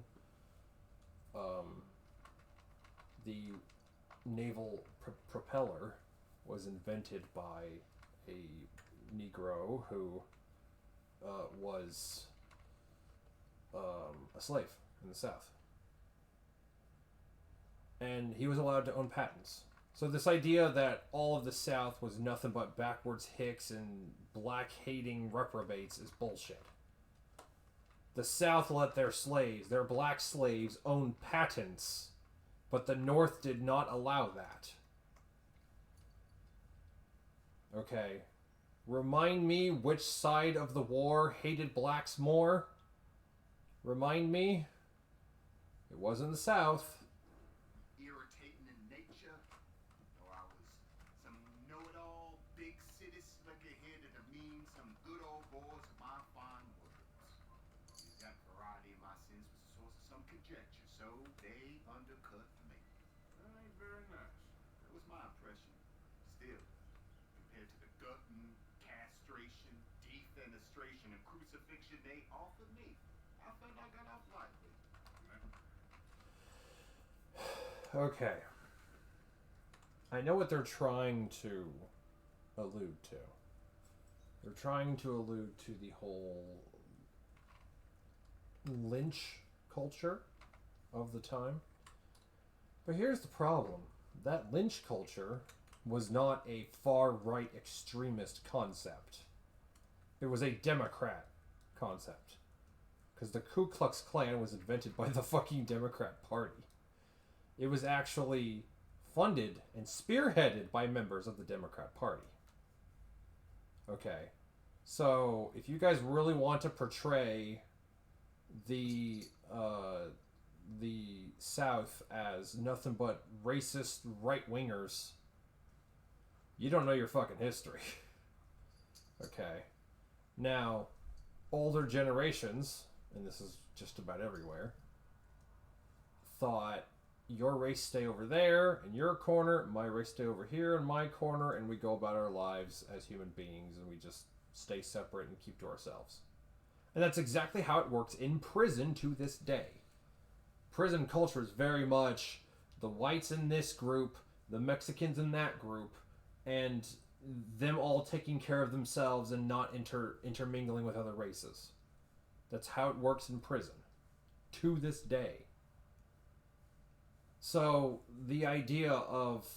The naval propeller was invented by a Negro who was a slave in the South. And he was allowed to own patents. So this idea that all of the South was nothing but backwards hicks and black-hating reprobates is bullshit. The South let their slaves, their black slaves, own patents, but the North did not allow that. Okay. Remind me which side of the war hated blacks more? Remind me? It wasn't the South. Irritating in nature, or I was some know-it-all, big city slicker-headed to mean some good old boys of my fine words. That variety in my sins was the source of some conjecture, so they undercut me. That ain't very nice. That was my impression. Still, compared to the gutting, castration, defenestration, and crucifixion they offered me, I felt I got off lightly. Okay. I know what they're trying to allude to. They're trying to allude to the whole lynch culture of the time. But here's the problem. That lynch culture was not a far-right extremist concept. It was a Democrat concept. Because the Ku Klux Klan was invented by the fucking Democrat Party. It was actually funded and spearheaded by members of the Democrat Party. Okay. So, if you guys really want to portray the South as nothing but racist right-wingers, you don't know your fucking history. Okay. Now, older generations, and this is just about everywhere, thought your race stay over there in your corner, my race stay over here in my corner, and we go about our lives as human beings, and we just stay separate and keep to ourselves. And that's exactly how it works in prison to this day. Prison culture is very much the whites in this group, the Mexicans in that group, and them all taking care of themselves and not intermingling with other races. That's how it works in prison to this day. So the idea of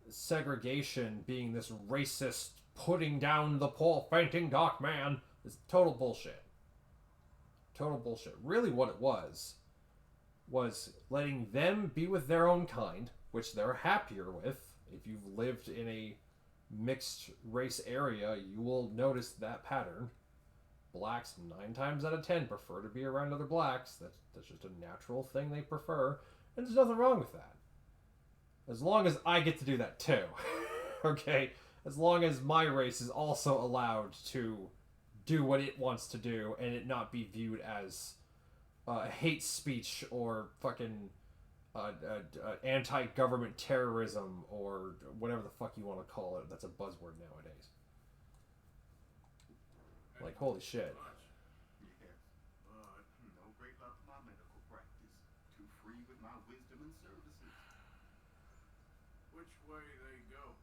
segregation being this racist putting down the poor fainting dark man is total bullshit. Total bullshit. Really what it was letting them be with their own kind, which they're happier with. If you've lived in a mixed race area, you will notice that pattern. Blacks 9 times out of 10 prefer to be around other blacks. That's just a natural thing they prefer. And there's nothing wrong with that. As long as I get to do that too. Okay? As long as my race is also allowed to do what it wants to do and it not be viewed as hate speech or fucking anti-government terrorism or whatever the fuck you want to call it. That's a buzzword nowadays. Like, holy shit. Yes, but no great love for my medical practice. Too free with my wisdom and services. Which way they go?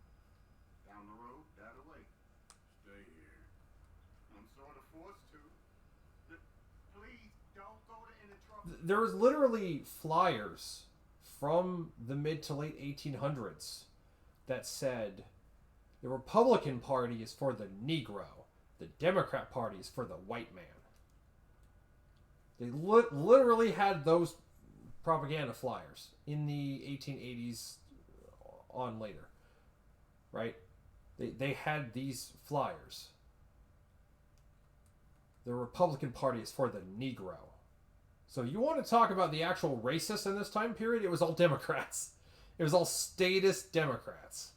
Down the road, that away. Stay here. I'm sort of forced to. Please don't go to any trouble. There was literally flyers from the mid to late 1800s that said, The Republican Party is for the Negro. The Democrat Party is for the white man. They literally had those propaganda flyers in the 1880s on later. Right? They had these flyers. The Republican Party is for the Negro. So you want to talk about the actual racists in this time period? It was all Democrats. It was all statist Democrats.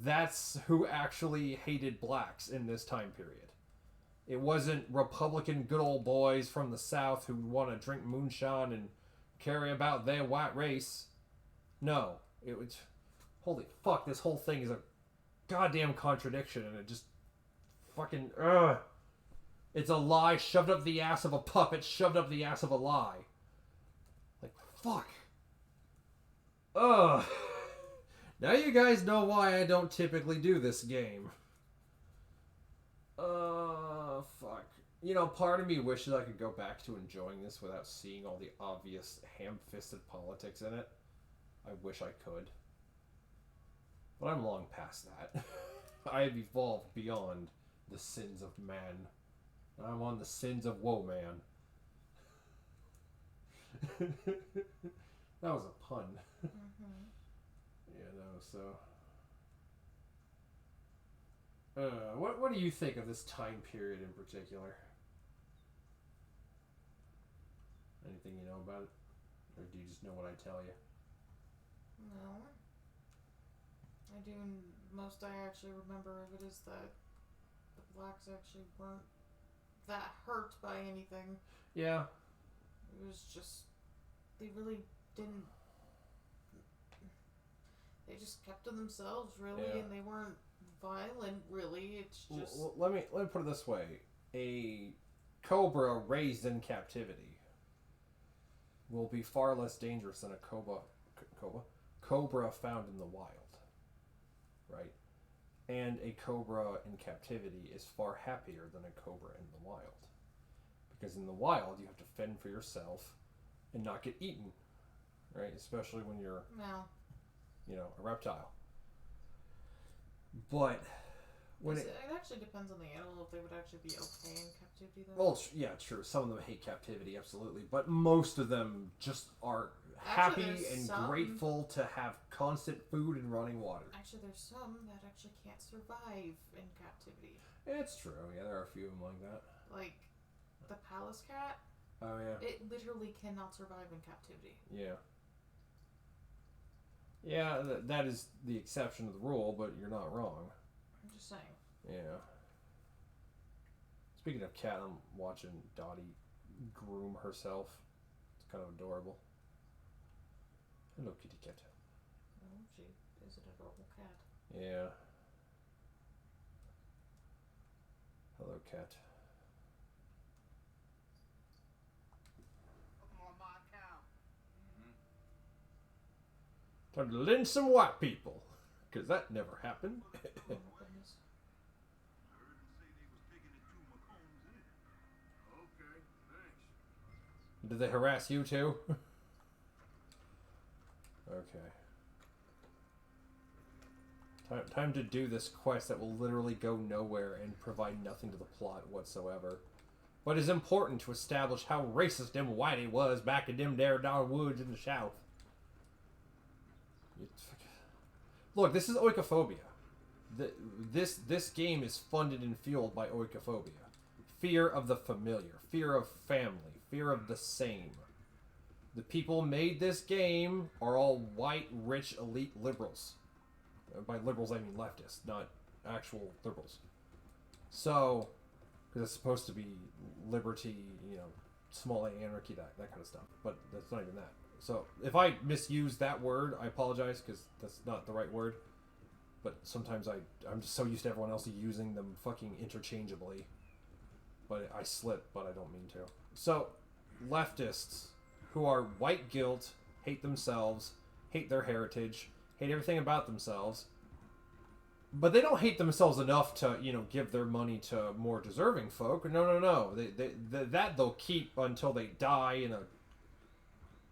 That's who actually hated blacks in this time period. It wasn't Republican good old boys from the South who want to drink moonshine and carry about their white race. No. It was... Holy fuck, this whole thing is a goddamn contradiction, and it just fucking... Ugh. It's a lie shoved up the ass of a puppet, shoved up the ass of a lie. Like, fuck. Ugh. Now you guys know why I don't typically do this game. Fuck. You know, part of me wishes I could go back to enjoying this without seeing all the obvious ham-fisted politics in it. I wish I could. But I'm long past that. I have evolved beyond the sins of man. I'm on the sins of woe, man. That was a pun. Mm-hmm. Yeah, no, so... what do you think of this time period in particular? Anything you know about it? Or do you just know what I tell you? No. I do. Most I actually remember of it is that the blacks actually weren't that hurt by anything. Yeah. It was just... They really didn't... They just kept to themselves, really, Yeah. and they weren't violent, really. It's just... Let me put it this way. A cobra raised in captivity will be far less dangerous than a cobra found in the wild. Right? And a cobra in captivity is far happier than a cobra in the wild. Because in the wild, you have to fend for yourself and not get eaten. Right? Especially when you're, No. you know, a reptile. But when It actually depends on the animal if they would actually be okay in captivity, though. well, yeah, true. Some of them hate captivity, absolutely. But most of them just are Actually, happy there's and some- grateful to have constant food and running water. Actually, there's some that actually can't survive in captivity. It's true. Yeah, there are a few of them like that. Like, the palace cat, Oh, yeah. it literally cannot survive in captivity. Yeah. Yeah, that is the exception to the rule, but you're not wrong. I'm just saying. Yeah. Speaking of cat, I'm watching Dottie groom herself. It's kind of adorable. Hello, kitty cat. Oh, she is an adorable cat. Yeah. Hello, cat. On my account. Time to lynch some white people. Because that never happened. Oh my goodness. I heard him say they was digging into McCombs in it. Okay, thanks. Did they harass you too? Okay. Time to do this quest that will literally go nowhere and provide nothing to the plot whatsoever. But is important to establish how racist them whitey was back in them there darn woods in the south. Look, this is oikophobia. This game is funded and fueled by oikophobia. Fear of the familiar. Fear of family. Fear of the same. The people made this game are all white, rich, elite liberals. By liberals, I mean leftists, not actual liberals. So, because it's supposed to be liberty, you know, small a anarchy, that kind of stuff. But that's not even that. So, if I misuse that word, I apologize, because that's not the right word. But sometimes I'm just so used to everyone else using them fucking interchangeably. But I slip, but I don't mean to. So, leftists who are white guilt, hate themselves, hate their heritage, hate everything about themselves, but they don't hate themselves enough to, you know, give their money to more deserving folk. No. That they'll keep until they die in a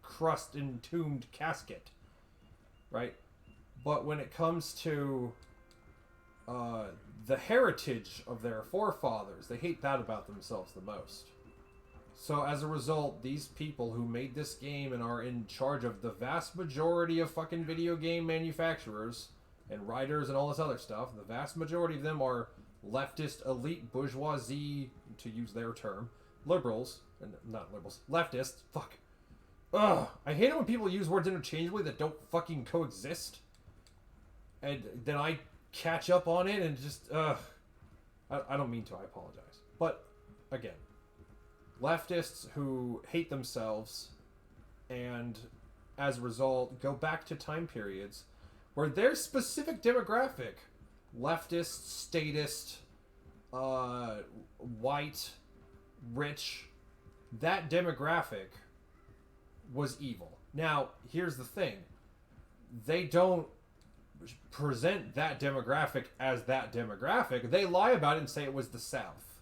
crust-entombed casket, right? But when it comes to the heritage of their forefathers. They hate that about themselves the most. So as a result, these people who made this game and are in charge of the vast majority of fucking video game manufacturers and writers and all this other stuff, the vast majority of them are leftist elite bourgeoisie, to use their term, liberals, and not liberals, leftists, fuck. Ugh, I hate it when people use words interchangeably that don't fucking coexist. And then I catch up on it and just, I don't mean to, I apologize. But, again, leftists who hate themselves and, as a result, go back to time periods where their specific demographic, leftist, statist, white, rich, that demographic was evil. Now, here's the thing. They don't present that demographic as that demographic. They lie about it and say it was the South.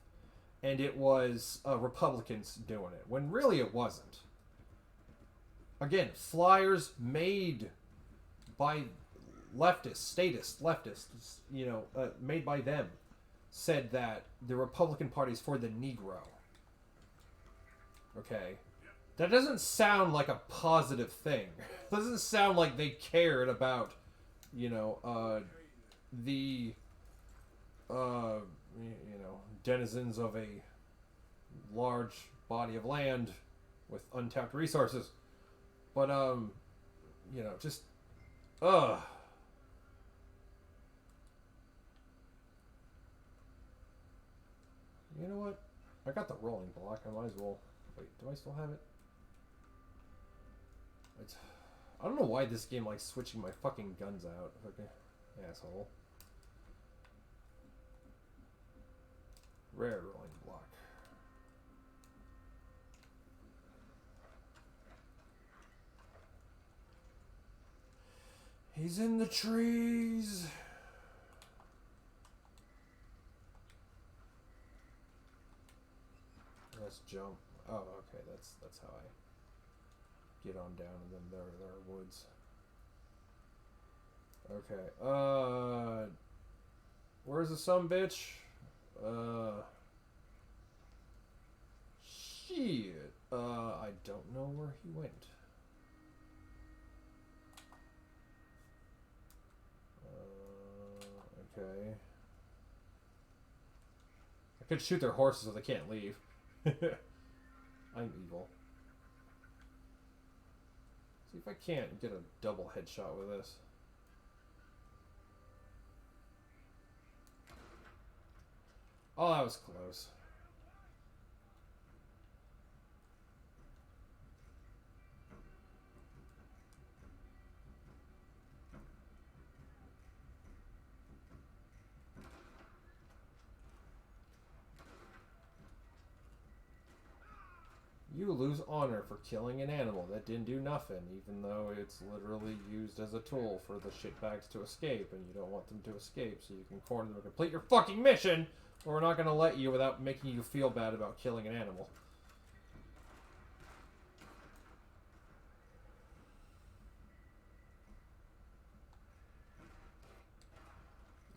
And it was Republicans doing it, when really it wasn't. Again, flyers made by leftists, made by them, said that the Republican Party is for the Negro. Okay? That doesn't sound like a positive thing. It doesn't sound like they cared about, the, denizens of a large body of land with untapped resources. But, just, You know what? I got the rolling block. I might as well. Wait, do I still have it? I don't know why this game likes switching my fucking guns out. Okay, asshole. Rare rolling block. He's in the trees. Let's jump. Oh, okay. That's how I get on down, and then there are woods. Okay. Where's the sumbitch? Shit. I don't know where he went. Okay. I could shoot their horses so they can't leave. I'm evil. See if I can't get a double headshot with this. Oh, that was close. You lose honor for killing an animal that didn't do nothing, even though it's literally used as a tool for the shitbags to escape, and you don't want them to escape, so you can corner them to complete your fucking mission, or we're not going to let you without making you feel bad about killing an animal.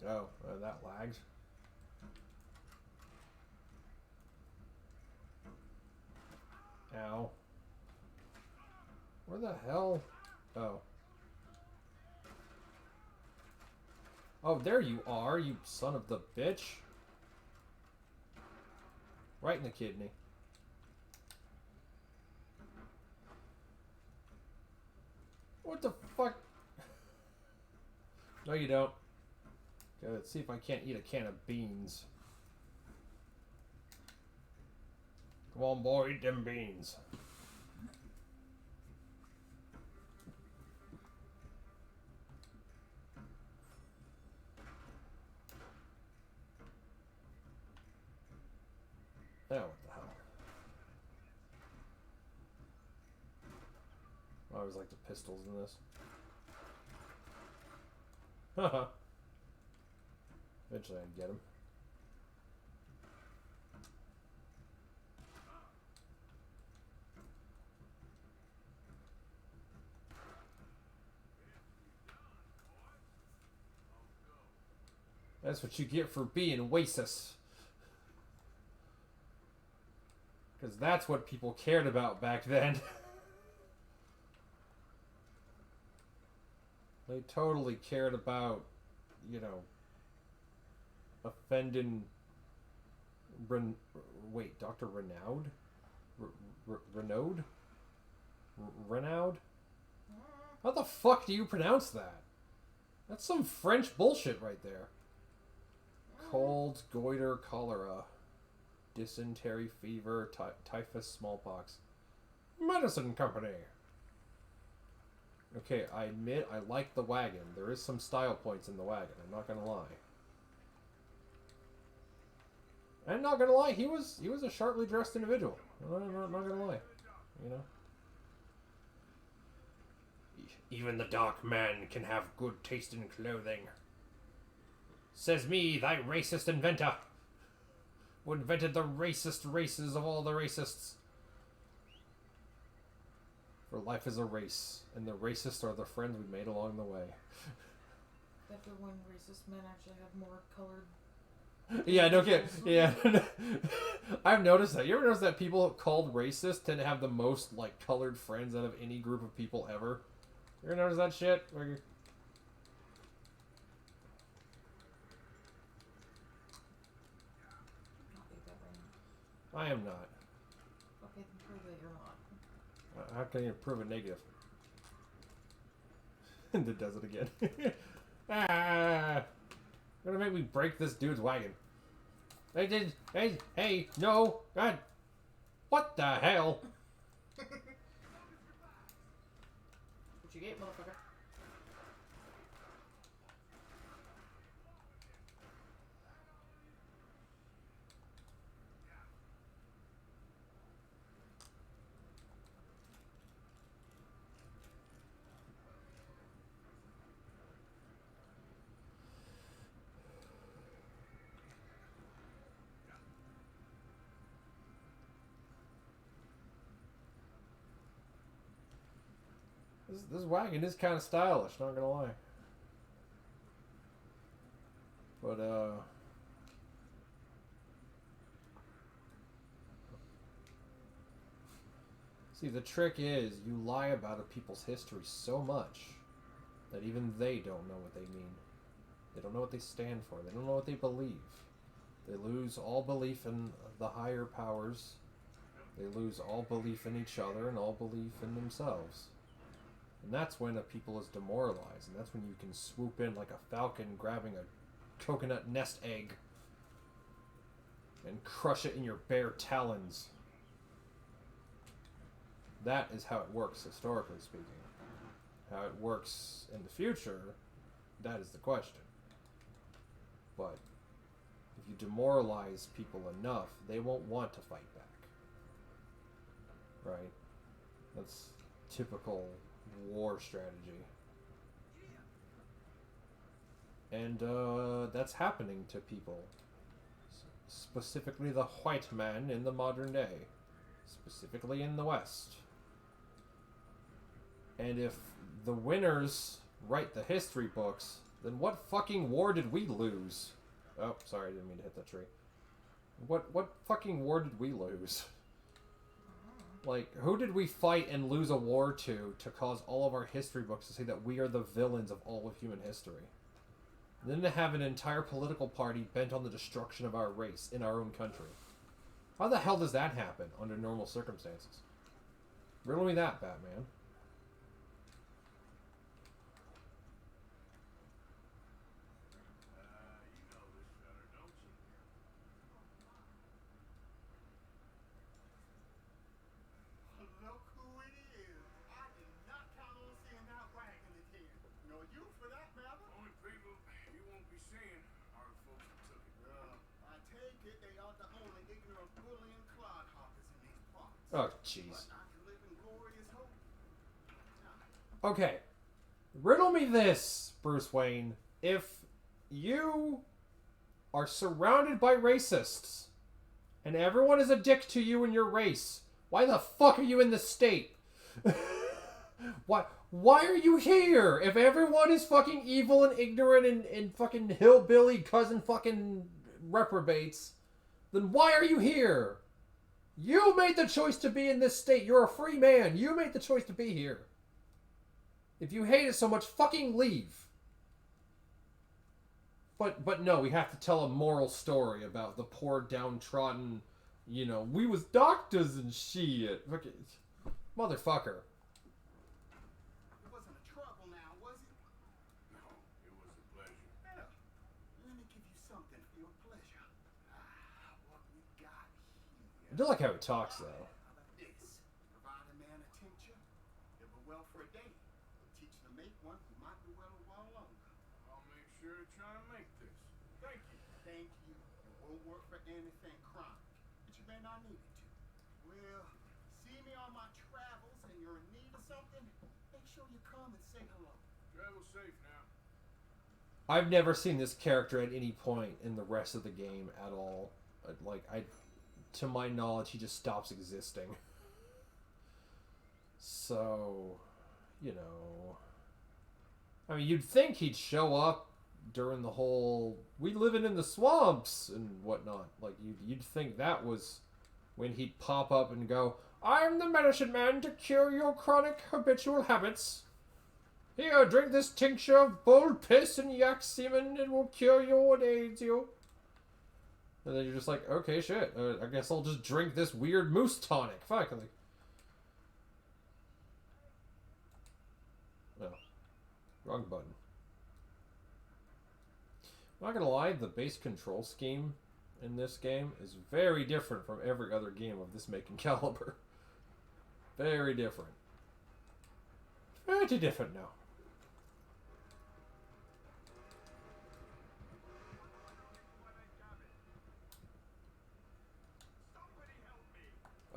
Oh, that lagged. Ow. Where the hell? Oh. Oh, there you are, you son of the bitch. Right in the kidney. What the fuck? No, you don't. Okay, let's see if I can't eat a can of beans. Come on, boy, eat them beans. Oh, what the hell? I always like the pistols in this. Haha. Eventually I'd get him. That's what you get for being racist. Because that's what people cared about back then. They totally cared about, you know, offending... Wait, Dr. Renaud? Renaud? Renaud? How the fuck do you pronounce that? That's some French bullshit right there. Cold, goiter, cholera, dysentery, fever, typhus, smallpox. Medicine company. Okay, I admit I like the wagon. There is some style points in the wagon. I'm not gonna lie. I'm not gonna lie. He was a sharply dressed individual. I'm not gonna lie. You know. Even the dark man can have good taste in clothing. Says me, thy racist inventor, who invented the racist races of all the racists. For life is a race, and the racists are the friends we made along the way. After when racist men actually have more colored... Yeah, no kidding. Yeah. I've noticed that. You ever notice that people called racist tend to have the most, like, colored friends out of any group of people ever? You ever notice that shit? Not get that right. I am not. Okay, then prove that you're not. How can you prove a negative? And it does it again. Ah! You're gonna make me break this dude's wagon. Hey, no! God! What the hell? What you get, motherfucker? This wagon is kind of stylish, not gonna lie. But, see, the trick is you lie about a people's history so much that even they don't know what they mean. They don't know what they stand for. They don't know what they believe. They lose all belief in the higher powers. They lose all belief in each other and all belief in themselves. And that's when a people is demoralized, and that's when you can swoop in like a falcon grabbing a coconut nest egg and crush it in your bare talons. That is how it works, historically speaking. How it works in the future, that is the question. But if you demoralize people enough, they won't want to fight back. Right? That's typical war strategy. And that's happening to people. Specifically the white man in the modern day. Specifically in the West. And if the winners write the history books, then what fucking war did we lose? Oh, sorry, I didn't mean to hit that tree. What fucking war did we lose? Like, who did we fight and lose a war to cause all of our history books to say that we are the villains of all of human history? And then to have an entire political party bent on the destruction of our race in our own country. How the hell does that happen under normal circumstances? Riddle me that, Batman. You know this fella, don't you? Look who it is. I did not count on seeing that wagon again. Nor you for that matter. Only people you won't be seeing are the folks who took it. I take it they are the only ignorant bullying clodhoppers in these parts. Oh, jeez. But I can live in glorious hope. Okay. Riddle me this, Bruce Wayne. If you are surrounded by racists and everyone is a dick to you and your race, why the fuck are you in this state? Why are you here? If everyone is fucking evil and ignorant and fucking hillbilly cousin fucking reprobates, then why are you here? You made the choice to be in this state. You're a free man. You made the choice to be here. If you hate it so much, fucking leave. But no, we have to tell a moral story about the poor downtrodden, you know, we was doctors and shit. Fucking motherfucker. It wasn't a trouble now, was it? No, it was a pleasure. Yeah. Let me give you something for your pleasure. What we got I here. do like how he talks, though. How about this? Provide a man a tincture. It will well for a day. Teach him to make one who might be well a while longer. I'll make sure to try to make this. Thank you. Thank you. It won't work for anything chronic, but you may not need it to. Well, see me on my travels and you're in need of something, make sure you come and say hello. Travel safe now. I've never seen this character at any point in the rest of the game at all. To my knowledge, he just stops existing. So, you know, I mean, you'd think he'd show up during the whole we living in the swamps and whatnot. Like you'd think that was when he'd pop up and go, "I'm the medicine man to cure your chronic habitual habits. Here, drink this tincture of bull piss and yak semen. It will cure you what ails you." And then you're just like, okay, shit. I guess I'll just drink this weird moose tonic. Fuck. Like, no, wrong button. I'm not gonna lie, the base control scheme in this game is very different from every other game of this making caliber. Very different. Pretty different now.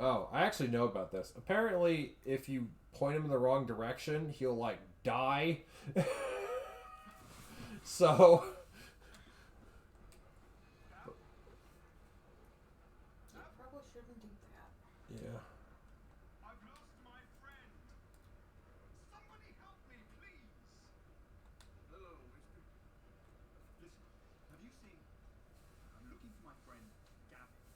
Oh, I actually know about this. Apparently, if you point him in the wrong direction, he'll, like, die. So... You probably shouldn't do that. yeah. I've lost my friend. Somebody help me, please. Hello, mister. Listen, have you seen? I'm looking for my friend Gavin.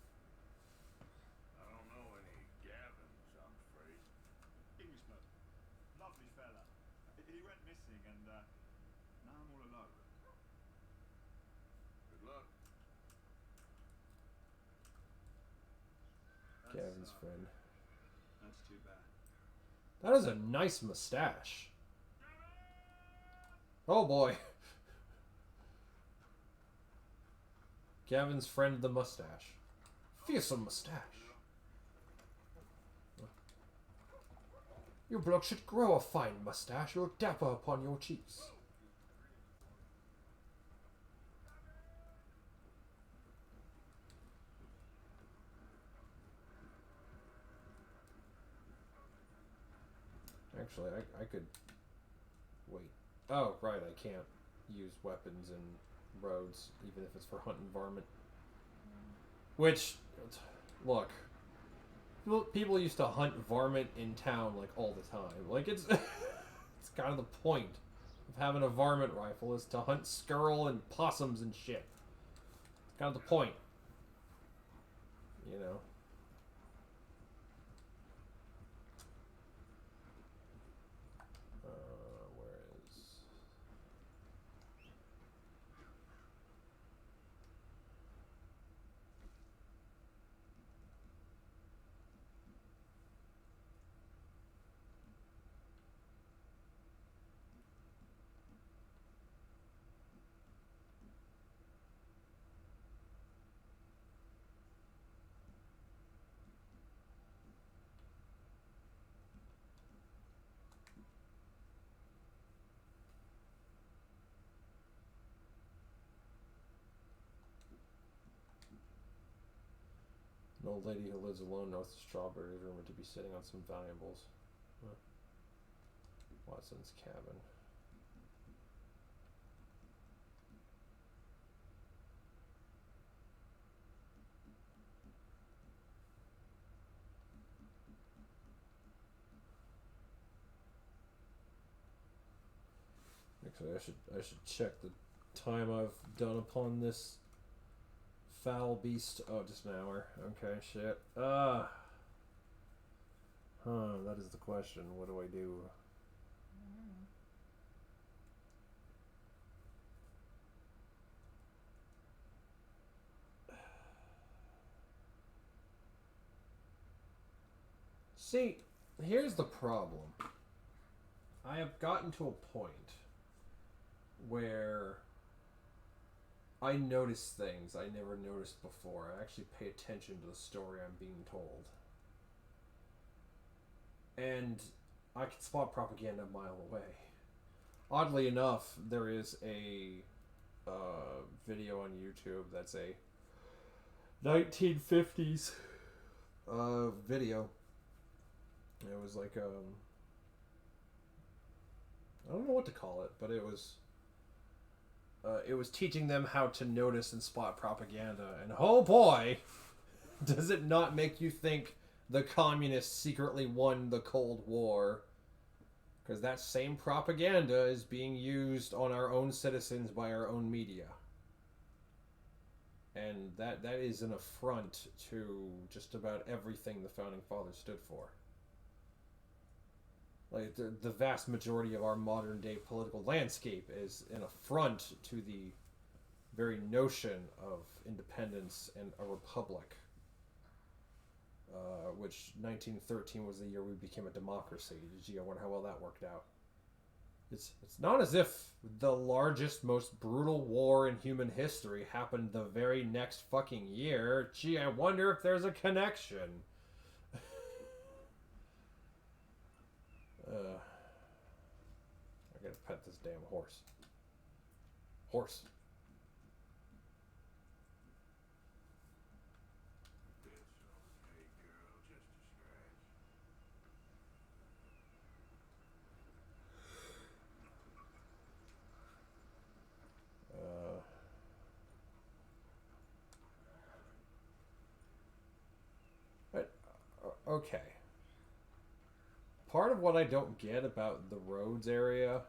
I don't know any Gavins, I'm afraid. Englishman. Lovely fella. He went missing and now I'm all alone. Good luck. Kevin's friend. That's too bad. That is a nice mustache. Oh boy. Gavin's friend, the mustache. Fearsome mustache. Your bloke should grow a fine mustache. You'll dapper upon your cheeks. Actually, I could... Wait. Oh, right, I can't use weapons in roads, even if it's for hunting varmint. Which, look, people used to hunt varmint in town, like, all the time. Like, it's... it's kind of the point of having a varmint rifle, is to hunt squirrel and possums and shit. It's kind of the point. You know? Where is... An old lady who lives alone north of Strawberry is rumored to be sitting on some valuables. Huh. Watson's cabin. Actually, I should check the time I've done upon this foul beast. Oh, just an hour. Okay, shit. That is the question. What do I do? See, here's the problem. I have gotten to a point where I notice things I never noticed before. I actually pay attention to the story I'm being told. And I can spot propaganda a mile away. Oddly enough, there is a video on YouTube that's a 1950s video. It was like I don't know what to call it, but it was teaching them how to notice and spot propaganda. And oh boy, does it not make you think the communists secretly won the Cold War? Because that same propaganda is being used on our own citizens by our own media. And that is an affront to just about everything the Founding Fathers stood for. Like, the vast majority of our modern day political landscape is an affront to the very notion of independence and a republic. Which 1913 was the year we became a democracy. Gee, I wonder how well that worked out. It's not as if the largest, most brutal war in human history happened the very next fucking year. Gee, I wonder if there's a connection. I gotta pet this damn horse. Horse. It's okay, girl. Just a scratch. Okay. Part of what I don't get about the Rhodes area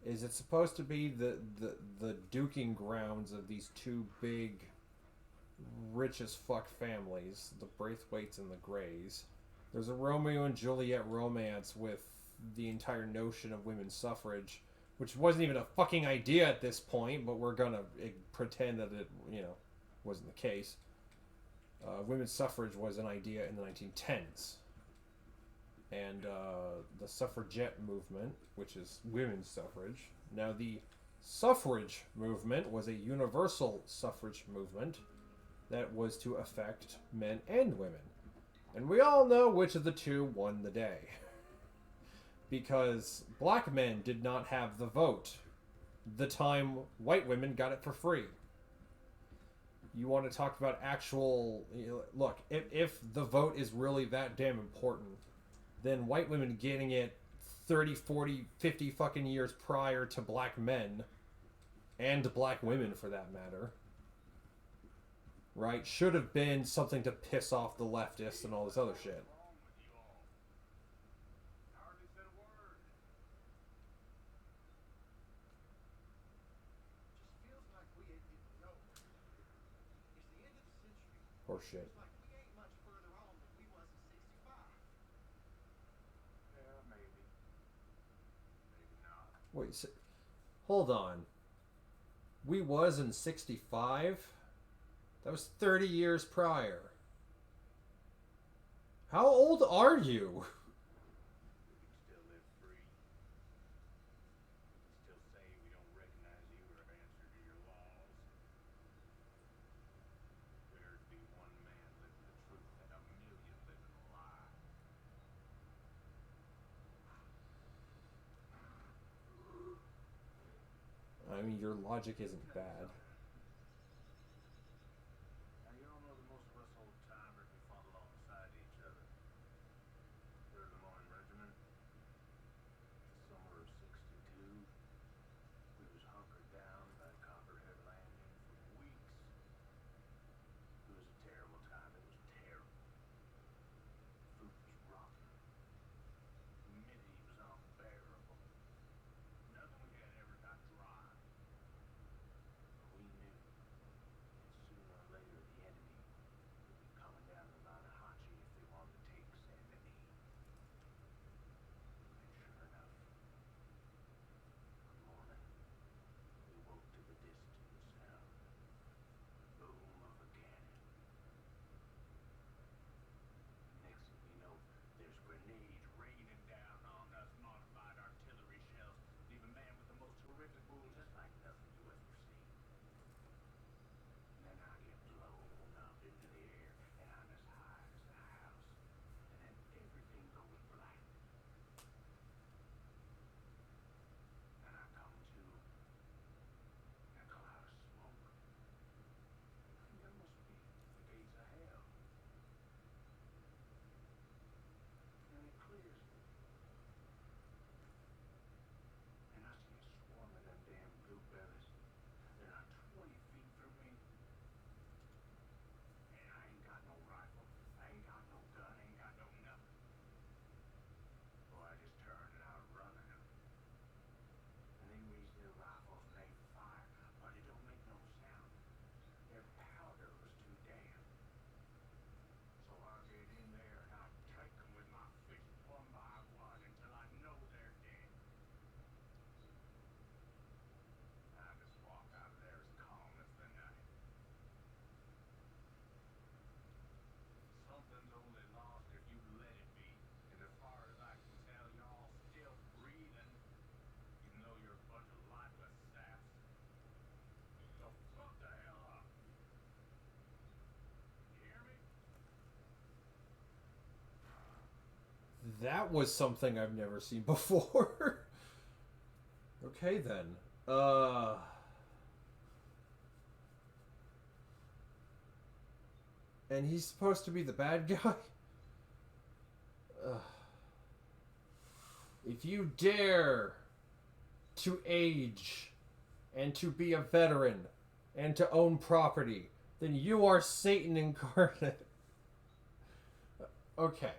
is it's supposed to be the duking grounds of these two big, rich as fuck families, the Braithwaites and the Greys. There's a Romeo and Juliet romance with the entire notion of women's suffrage, which wasn't even a fucking idea at this point, but we're gonna pretend that it, wasn't the case. Women's suffrage was an idea in the 1910s. And the suffragette movement, which is women's suffrage. Now, the suffrage movement was a universal suffrage movement that was to affect men and women. And we all know which of the two won the day. Because black men did not have the vote the time white women got it for free. You want to talk about actual... Look, if the vote is really that damn important, then white women getting it 30, 40, 50 fucking years prior to black men, and black women for that matter, right, should have been something to piss off the leftists and all this other shit. Horse shit. Wait, hold on. We was in 65? That was 30 years prior. How old are you? Still live free. Still say we don't recognize you or answer to your laws. Better to be one man living the truth than a million living a lie. I mean, your logic isn't bad. Now, you all know that most of us old timers, we fought alongside each other. 3rd Lemoyne Regiment. The summer of '62. We was hunkered down in that Copperhead Landing for weeks. It was a terrible time. It was terrible. Food was rotten. Humidity was unbearable. Nothing we had That was something I've never seen before. Okay, then. And he's supposed to be the bad guy? If you dare to age and to be a veteran and to own property, then you are Satan incarnate. Okay.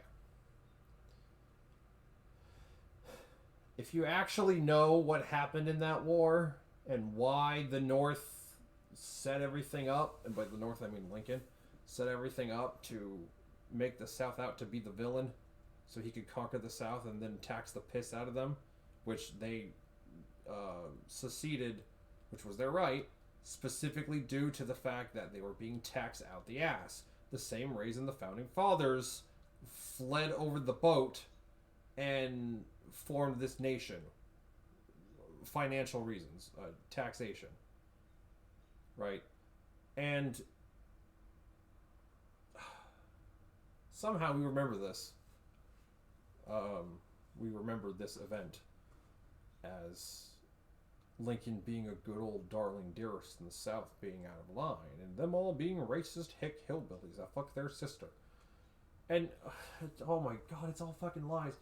If you actually know what happened in that war and why the North set everything up, and by the North I mean Lincoln, set everything up to make the South out to be the villain so he could conquer the South and then tax the piss out of them, which they seceded, which was their right, specifically due to the fact that they were being taxed out the ass. The same reason the Founding Fathers fled over the boat and formed this nation. Financial reasons, taxation. Right? And somehow we remember this. We remember this event as Lincoln being a good old darling dearest and the South being out of line, and them all being racist hick hillbillies that fuck their sister. And oh my god, it's all fucking lies.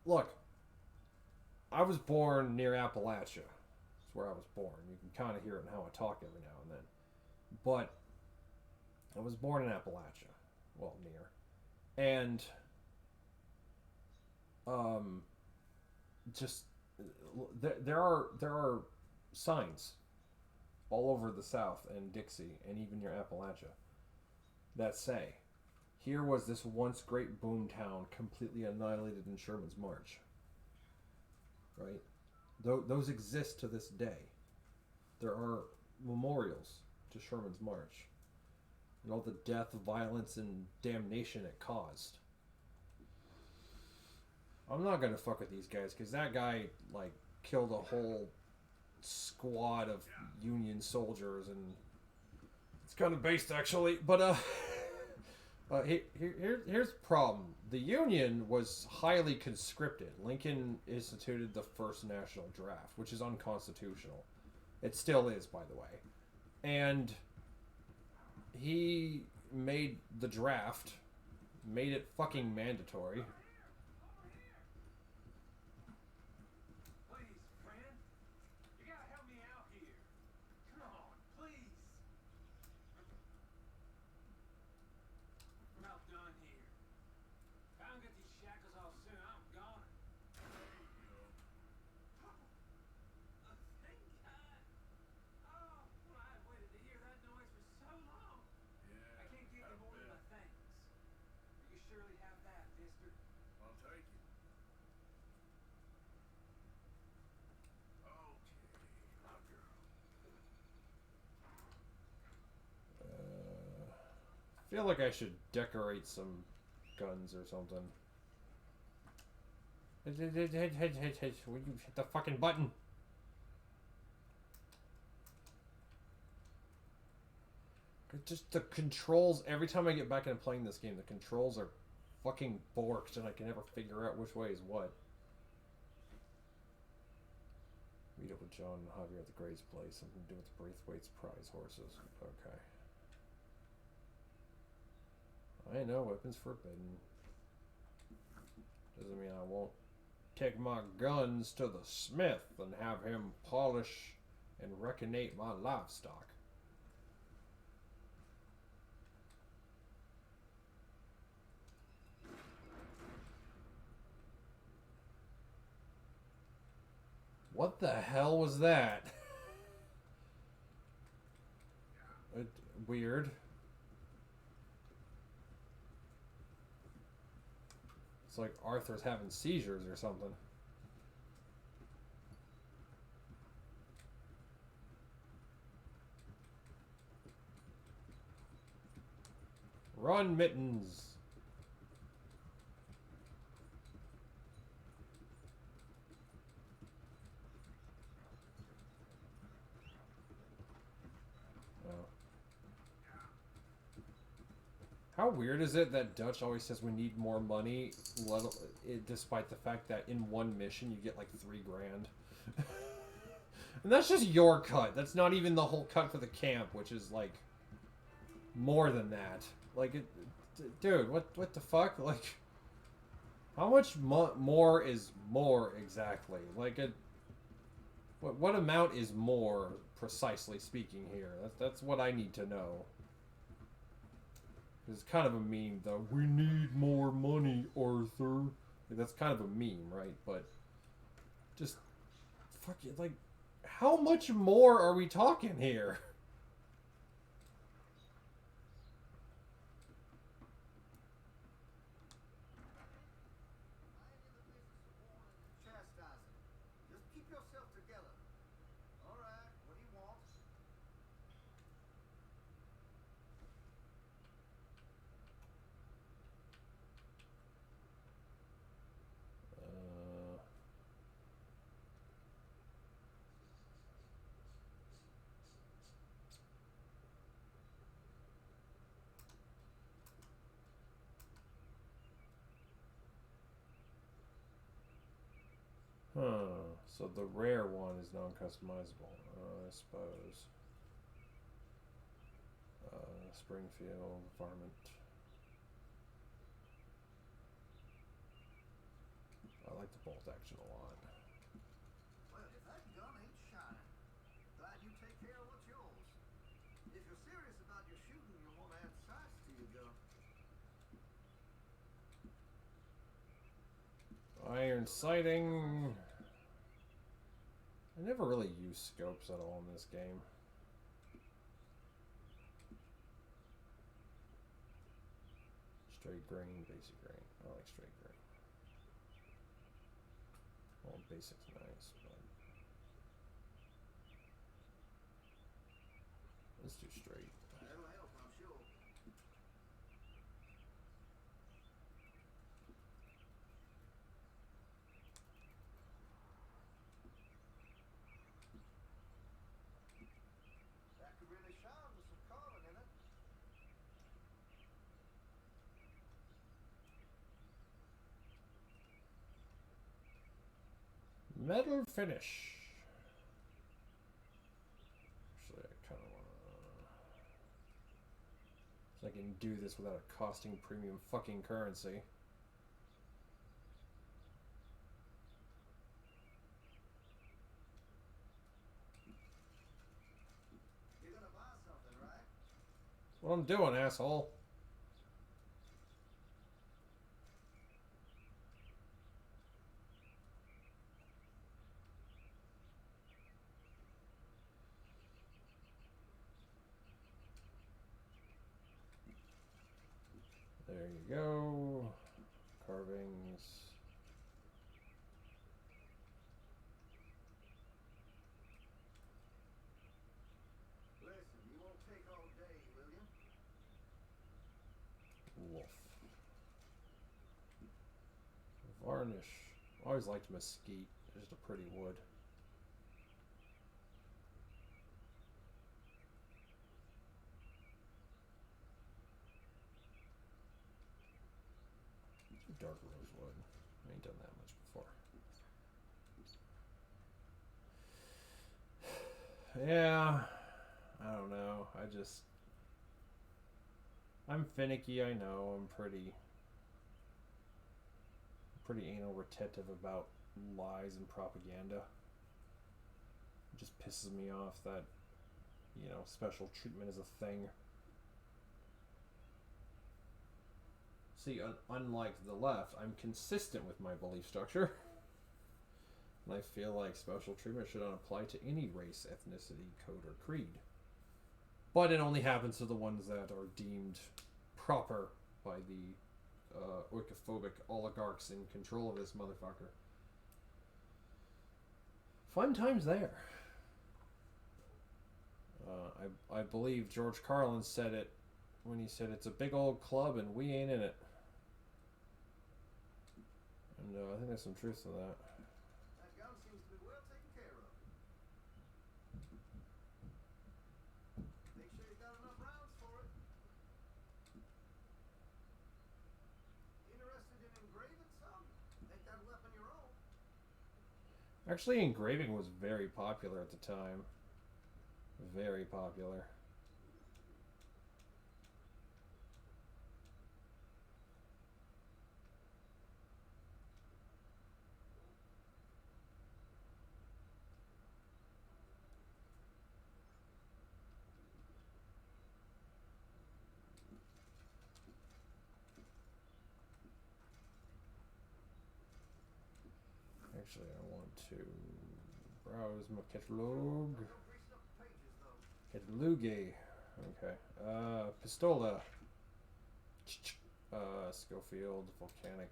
Look, I was born near Appalachia. That's where I was born. You can kind of hear it in how I talk every now and then. But I was born in Appalachia. Well, near. And just there are signs all over the South and Dixie and even near Appalachia that say, here was this once great boom town completely annihilated in Sherman's March. Right? Those exist to this day. There are memorials to Sherman's March and all the death, violence, and damnation it caused. I'm not gonna fuck with these guys because that guy like killed a whole squad of Union soldiers, and it's kind of based actually. But here's the problem. The Union was highly conscripted. Lincoln instituted the first national draft, which is unconstitutional. It still is, by the way. And he made the draft, made it fucking mandatory. Please, friend. You gotta help me out here. Come on, please. I'm outdone here. If I don't get these shackles off soon, I'm gone. Thank God. Oh, well, I've waited to hear that noise for so long. I can't give you more than my thanks. You surely have that, mister. I'll take it. Okay, my girl. I feel like I should decorate some guns or something. Will you hit the fucking button? Just the controls, every time I get back into playing this game, the controls are fucking borked and I can never figure out which way is what. Meet up with John and Javier at the Gray's place. Something to do with Braithwaite's prize horses. Okay. I know, weapons forbidden. Doesn't mean I won't take my guns to the smith and have him polish and reckonate my livestock. What the hell was that? Weird. It's like Arthur's having seizures or something. Run, Mittens. How weird is it that Dutch always says we need more money, despite the fact that in one mission you get like $3 grand? And that's just your cut. That's not even the whole cut for the camp, which is like more than that. Like, dude, what the fuck? Like, how much more is more exactly? Like, what amount is more, precisely speaking here? That's what I need to know. It's kind of a meme, though. We need more money, Arthur. Like, that's kind of a meme, right? But just fuck it, like, how much more are we talking here? Chastising. Just keep yourself together. All right, what do you want? So the rare one is non-customizable, I suppose. Springfield, varmint. I like the bolt action a lot. Well, if that gun ain't shining, glad you take care of what's yours. If you're serious about your shooting, you'll want to add sights to your gun. Iron sighting. I never really use scopes at all in this game. Straight grain, basic grain. I like straight grain. Well, basic's nice, but let's do straight. That'll help, I'm sure. That could really shine with some carbon in it. Metal finish. Actually, I kind of want to. So I can do this without it costing premium fucking currency. You're gonna buy something, right? That's what I'm doing, asshole. There you go. Carvings. Listen, you won't take all day, will you? Wolf. Varnish. Always liked mesquite. Just a pretty wood. Dark rosewood. I ain't done that much before. Yeah. I don't know. I'm finicky, I know. I'm pretty anal retentive about lies and propaganda. It just pisses me off that, special treatment is a thing. See, unlike the left, I'm consistent with my belief structure. And I feel like special treatment should not apply to any race, ethnicity, code, or creed. But it only happens to the ones that are deemed proper by the oikophobic oligarchs in control of this motherfucker. Fun times there. I believe George Carlin said it when he said it's a big old club and we ain't in it. And I think there's some truth to that. That gun seems to be well taken care of. Make sure you got enough rounds for it. Actually, engraving was very popular at the time. Very popular. Actually, I want to browse my catalog. Catalogay. Okay. Pistola. Schofield, Volcanic.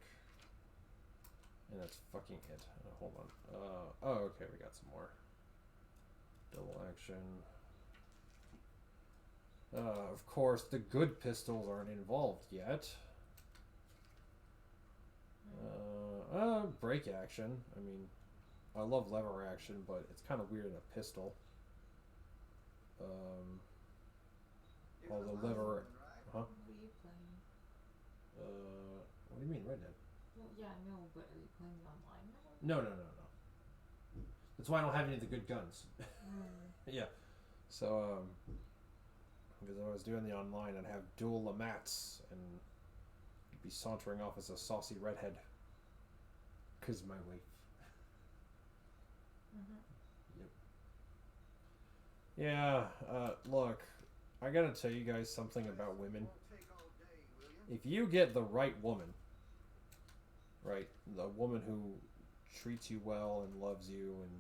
And that's fucking it. Hold on. Oh, okay, we got some more. Double action. Of course, the good pistols aren't involved yet. Break action. I mean, I love lever action, but it's kind of weird in a pistol. All the lever. Huh? What are you playing? What do you mean, Red Dead? Well, yeah, I know, but are you playing online now? No. That's why I don't have any of the good guns. Yeah. So, because I was doing the online, I'd have dual Lamats and be sauntering off as a saucy redhead. Cause my wife. Yep. Yeah. Look, I gotta tell you guys something about women. If you get the right woman, right, the woman who treats you well and loves you and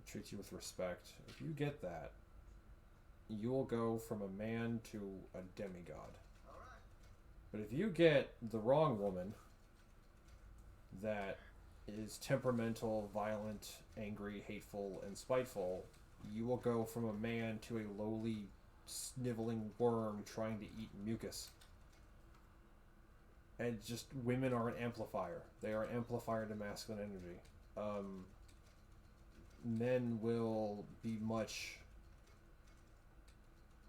treats you with respect, if you get that, you will go from a man to a demigod. But if you get the wrong woman that is temperamental, violent, angry, hateful, and spiteful, you will go from a man to a lowly, sniveling worm trying to eat mucus. And just, women are an amplifier. They are an amplifier to masculine energy. Men will be much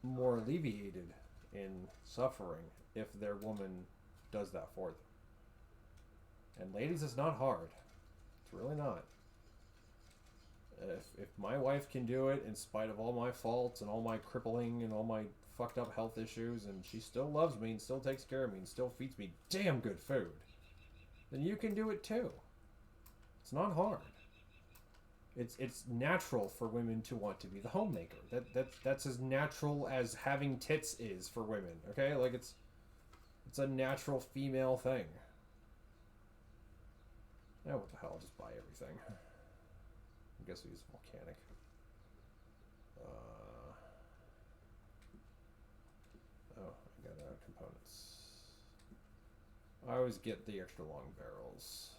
more alleviated in suffering if their woman does that for them. And ladies, it's not hard. It's really not. If my wife can do it in spite of all my faults and all my crippling and all my fucked up health issues, and she still loves me and still takes care of me and still feeds me damn good food, then you can do it too. It's not hard. It's natural for women to want to be the homemaker. That's as natural as having tits is for women. Okay, like it's a natural female thing. Yeah, what the hell? I'll just buy everything. I guess we use volcanic. Oh, I got components. I always get the extra long barrels.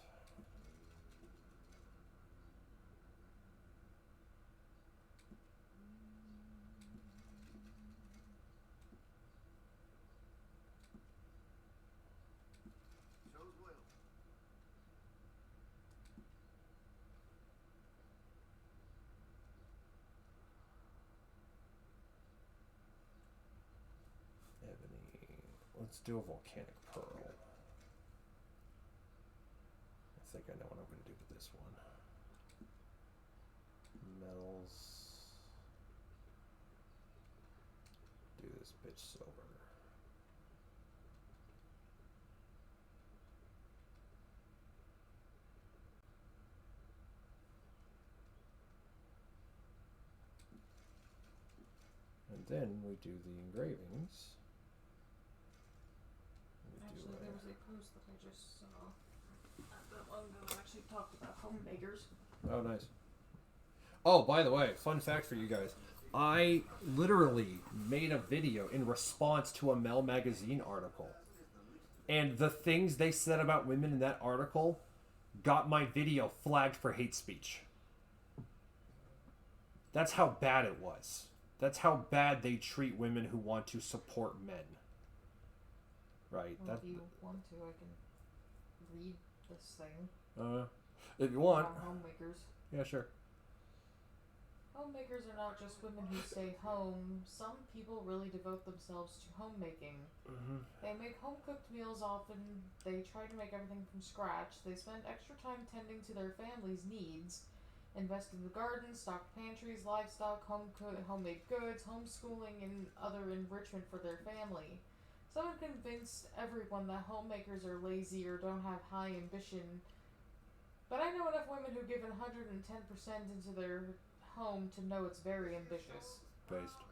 Let's do a volcanic pearl. I think I know what I'm going to do with this one. Metals. Do this bitch silver. And then we do the engravings. Actually, there was a post that I just saw not that long ago that actually talked about homemakers. Oh, nice. Oh, by the way, fun fact for you guys. I literally made a video in response to a Mel magazine article. And the things they said about women in that article got my video flagged for hate speech. That's how bad it was. That's how bad they treat women who want to support men. Right. Well, if you want to, I can read this thing. If you want. About homemakers. Yeah, sure. Homemakers are not just women who stay home. Some people really devote themselves to homemaking. Mm-hmm. They make home-cooked meals often. They try to make everything from scratch. They spend extra time tending to their family's needs. Invest in the garden, stock pantries, livestock, homemade goods, homeschooling, and other enrichment for their family. Some have convinced everyone that homemakers are lazy or don't have high ambition. But I know enough women who give 110% into their home to know it's very ambitious. Based.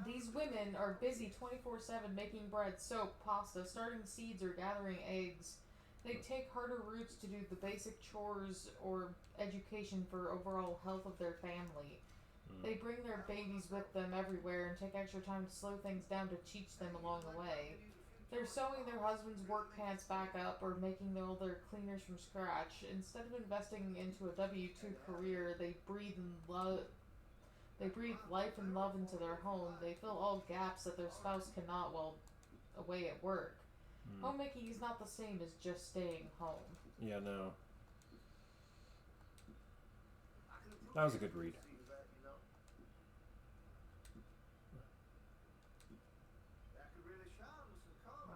These women are busy 24/7 making bread, soap, pasta, starting seeds, or gathering eggs. They take harder routes to do the basic chores or education for overall health of their family. They bring their babies with them everywhere and take extra time to slow things down to teach them along the way. They're sewing their husband's work pants back up or making all their cleaners from scratch. Instead of investing into a W-2 career, they breathe life and love into their home. They fill all gaps that their spouse cannot while away at work. Homemaking is not the same as just staying home. Yeah, no. That was a good read.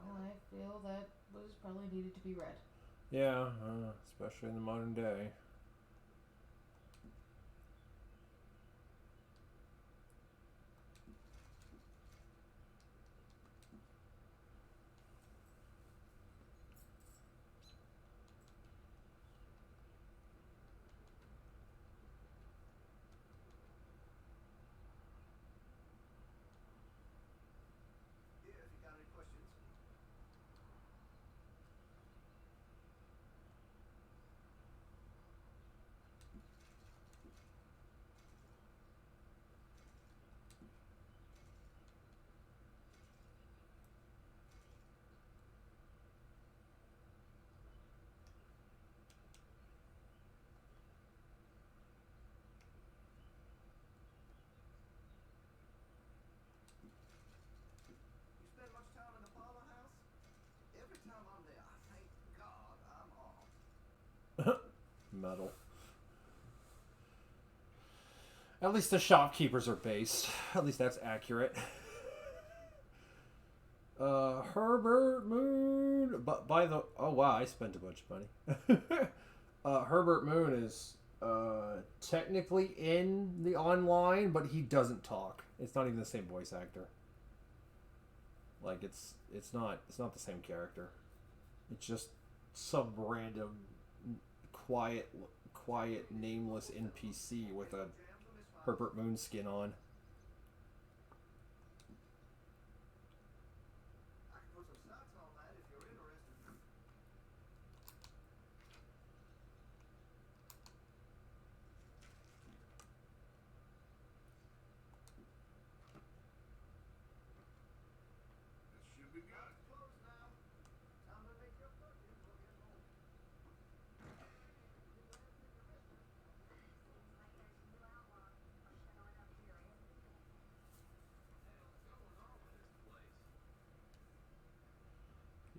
Well, I feel that was probably needed to be read. Yeah, especially in the modern day. Yeah, if you got any questions. You spend much time in the Palmer house? Every time I'm there, I thank God I'm off. Metal. At least the shopkeepers are based. At least that's accurate. Herbert Moon. But by the oh wow, I spent a bunch of money. Herbert Moon is technically in the online, but he doesn't talk. It's not even the same voice actor. Like it's not the same character. It's just some random quiet nameless NPC with a Herbert Moon skin on. I can put some stats on that if you're interested. That should be good. Close now. Time to make your purchase. We'll get home.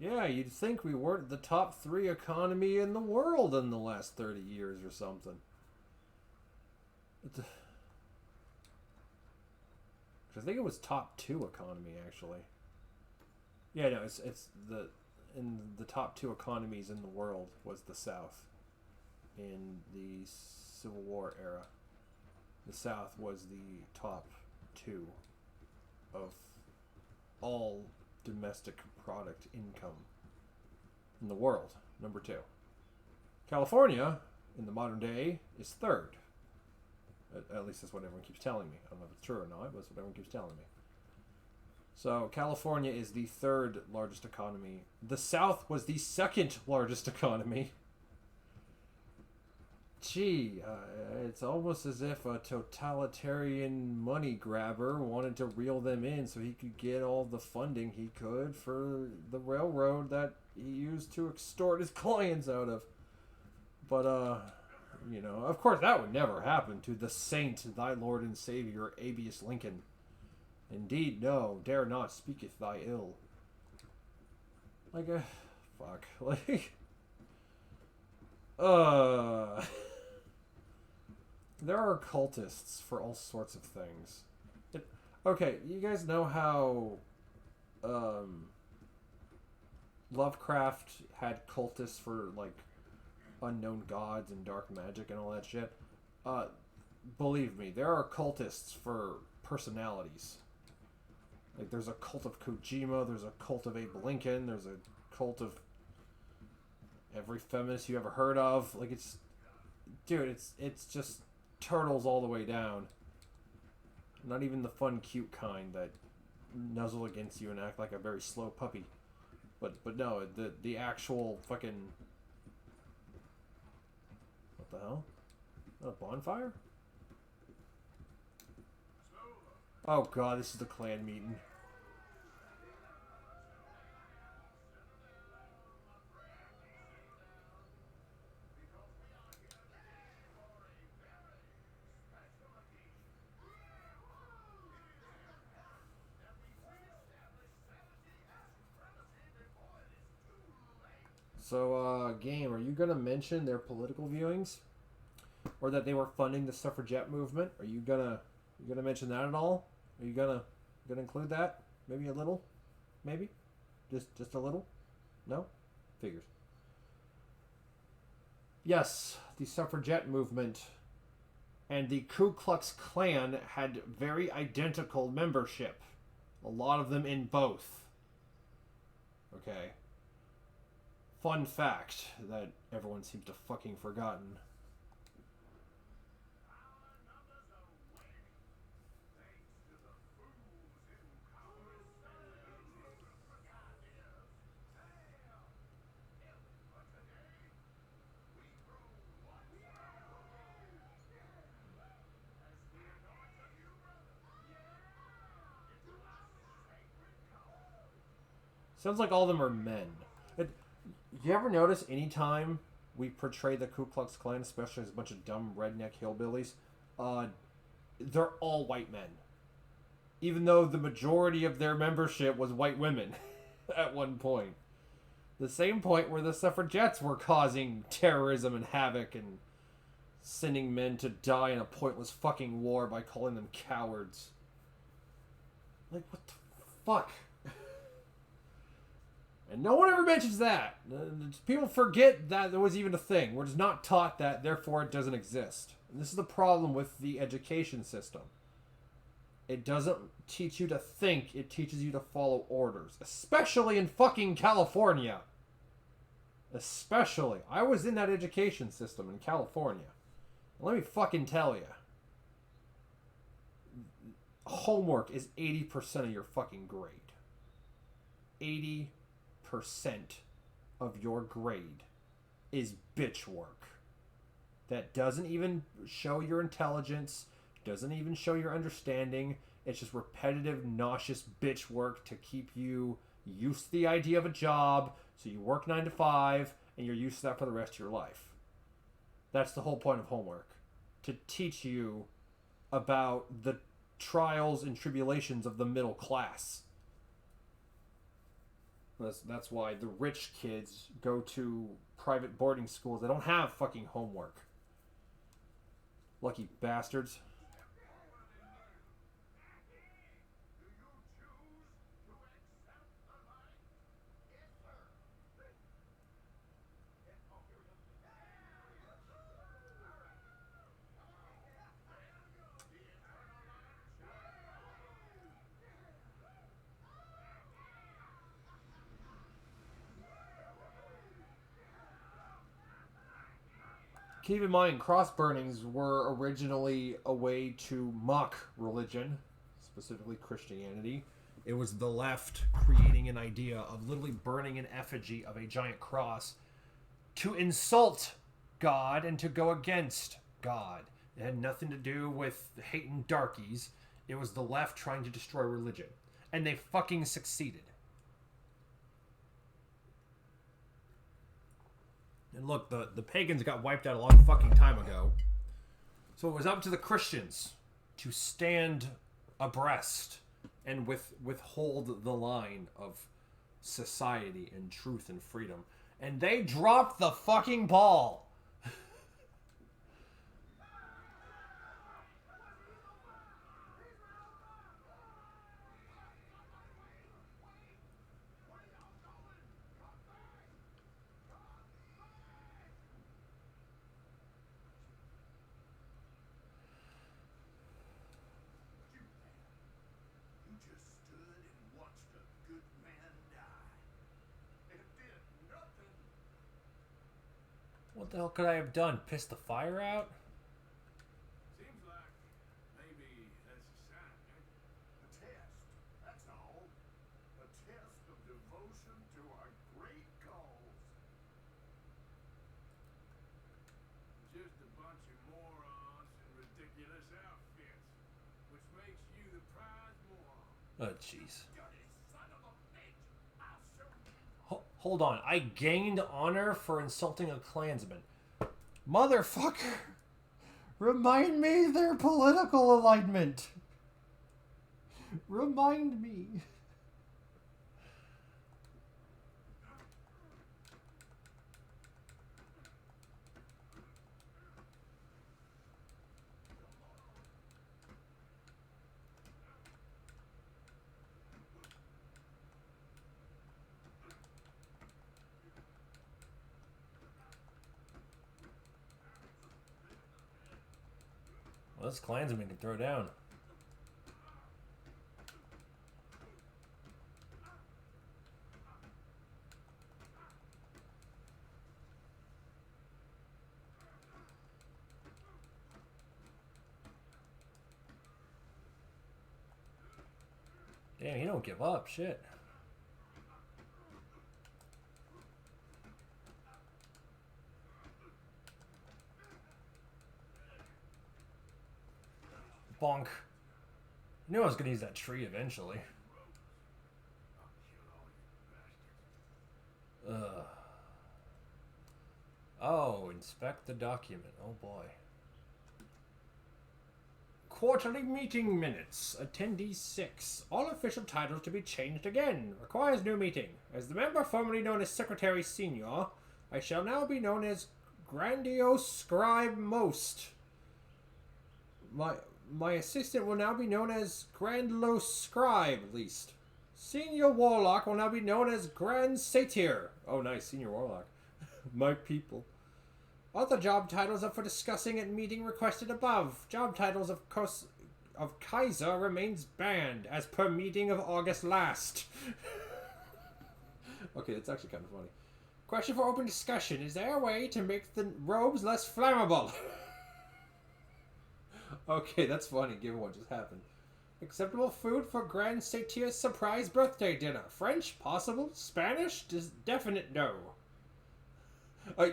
Yeah, you'd think we weren't the top 3 economy in the world in the last 30 years or something. I think it was top 2 economy actually. Yeah, no, it's the in the top 2 economies in the world was the South in the Civil War era. The South was the top 2 of all domestic product income in the world. Number 2. California, in the modern day, is 3rd. At least that's what everyone keeps telling me. I don't know if it's true or not, but that's what everyone keeps telling me. So California is the 3rd largest economy. The South was the 2nd largest economy. Gee, it's almost as if a totalitarian money grabber wanted to reel them in so he could get all the funding he could for the railroad that he used to extort his clients out of. But, you know, of course that would never happen to the saint, thy Lord and Savior, Abius Lincoln. Indeed, no, dare not speaketh thy ill. Like, fuck, like, There are cultists for all sorts of things. Okay, you guys know how Lovecraft had cultists for like unknown gods and dark magic and all that shit. Believe me, there are cultists for personalities. Like there's a cult of Kojima, there's a cult of Abe Lincoln, there's a cult of every feminist you ever heard of. Like it's just turtles all the way down. Not even the fun, cute kind that nuzzle against you and act like a very slow puppy. But no, the actual fucking... What the hell? A bonfire? Oh god, this is the clan meeting. So, game, are you gonna mention their political viewings? Or that they were funding the suffragette movement? Are you gonna mention that at all? Are you gonna include that? Maybe a little? Maybe? Just a little? No? Figures. Yes, the suffragette movement and the Ku Klux Klan had very identical membership. A lot of them in both. Okay. Fun fact that everyone seems to fucking forgotten. Sounds like all of them are men. You ever notice anytime we portray the Ku Klux Klan, especially as a bunch of dumb redneck hillbillies, they're all white men. Even though the majority of their membership was white women at one point. The same point where the suffragettes were causing terrorism and havoc and sending men to die in a pointless fucking war by calling them cowards. Like, what the fuck? And no one ever mentions that. People forget that there was even a thing. We're just not taught that, therefore it doesn't exist. And this is the problem with the education system. It doesn't teach you to think, it teaches you to follow orders. Especially in fucking California. Especially. I was in that education system in California. And let me fucking tell you. Homework is 80% of your fucking grade. 80% of your grade is bitch work. That doesn't even show your intelligence, doesn't even show your understanding. It's just repetitive, nauseous bitch work to keep you used to the idea of a job, so you work 9 to 5, and you're used to that for the rest of your life. That's the whole point of homework. To teach you about the trials and tribulations of the middle class. That's why the rich kids go to private boarding schools. They don't have fucking homework. Lucky bastards. Keep in mind, cross burnings were originally a way to mock religion, specifically Christianity. It was the left creating an idea of literally burning an effigy of a giant cross to insult God and to go against God. It had nothing to do with hating darkies. It was the left trying to destroy religion. And they fucking succeeded. And look, the pagans got wiped out a long fucking time ago. So it was up to the Christians to stand abreast and withhold the line of society and truth and freedom. And they dropped the fucking ball. What the hell could I have done? Piss the fire out? Seems like maybe that's a sign, eh? A test, that's all. A test of devotion to our great cause. Just a bunch of morons in ridiculous outfits, which makes you the prize moron. Oh, jeez. Dirty son of a bitch! I'll show you. Hold on. I gained honor for insulting a Klansman. Motherfucker! Remind me their political alignment. Remind me. Well, this Klansman can throw down. Damn, he don't give up. Shit. Bonk. I knew I was gonna use that tree eventually. Ugh. Oh, inspect the document. Oh boy. Quarterly meeting minutes. Attendee 6. All official titles to be changed again. Requires new meeting. As the member formerly known as Secretary Senior, I shall now be known as Grandiose Scribe Most. My assistant will now be known as Grandlos Scribe, at least. Senior Warlock will now be known as Grand Satyr. Oh, nice, Senior Warlock. My people. Other job titles up for discussing at meeting requested above. Job titles of Kaiser remains banned, as per meeting of August last. Okay, that's actually kind of funny. Question for open discussion. Is there a way to make the robes less flammable? Okay, that's funny, given what just happened. Acceptable food for Grand Satyr's surprise birthday dinner. French? Possible? Spanish? Definite no.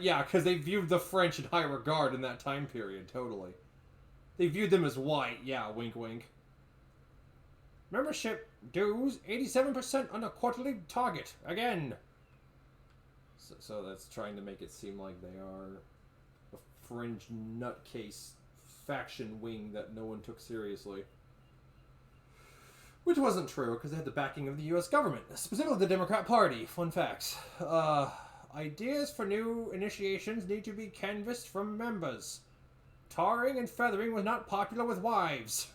Yeah, because they viewed the French in high regard in that time period, totally. They viewed them as white, yeah, wink wink. Membership dues, 87% on a quarterly target, again. So that's trying to make it seem like they are a fringe nutcase faction wing that no one took seriously. Which wasn't true, because they had the backing of the U.S. government, specifically the Democrat Party. Fun facts. Ideas for new initiations need to be canvassed from members. Tarring and feathering was not popular with wives.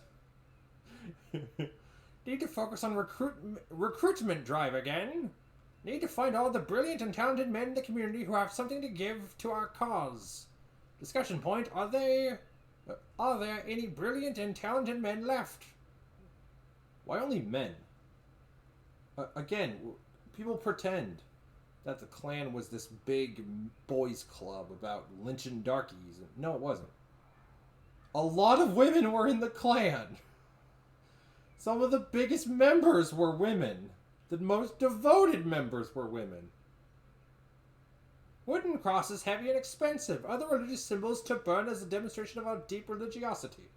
Need to focus on recruitment drive again. Need to find all the brilliant and talented men in the community who have something to give to our cause. Discussion point, are there any brilliant and talented men left? Why only men? Again, people pretend that the Klan was this big boys club about lynching darkies. No, it wasn't. A lot of women were in the Klan. Some of the biggest members were women. The most devoted members were women. Wooden crosses heavy and expensive. Other religious symbols to burn as a demonstration of our deep religiosity.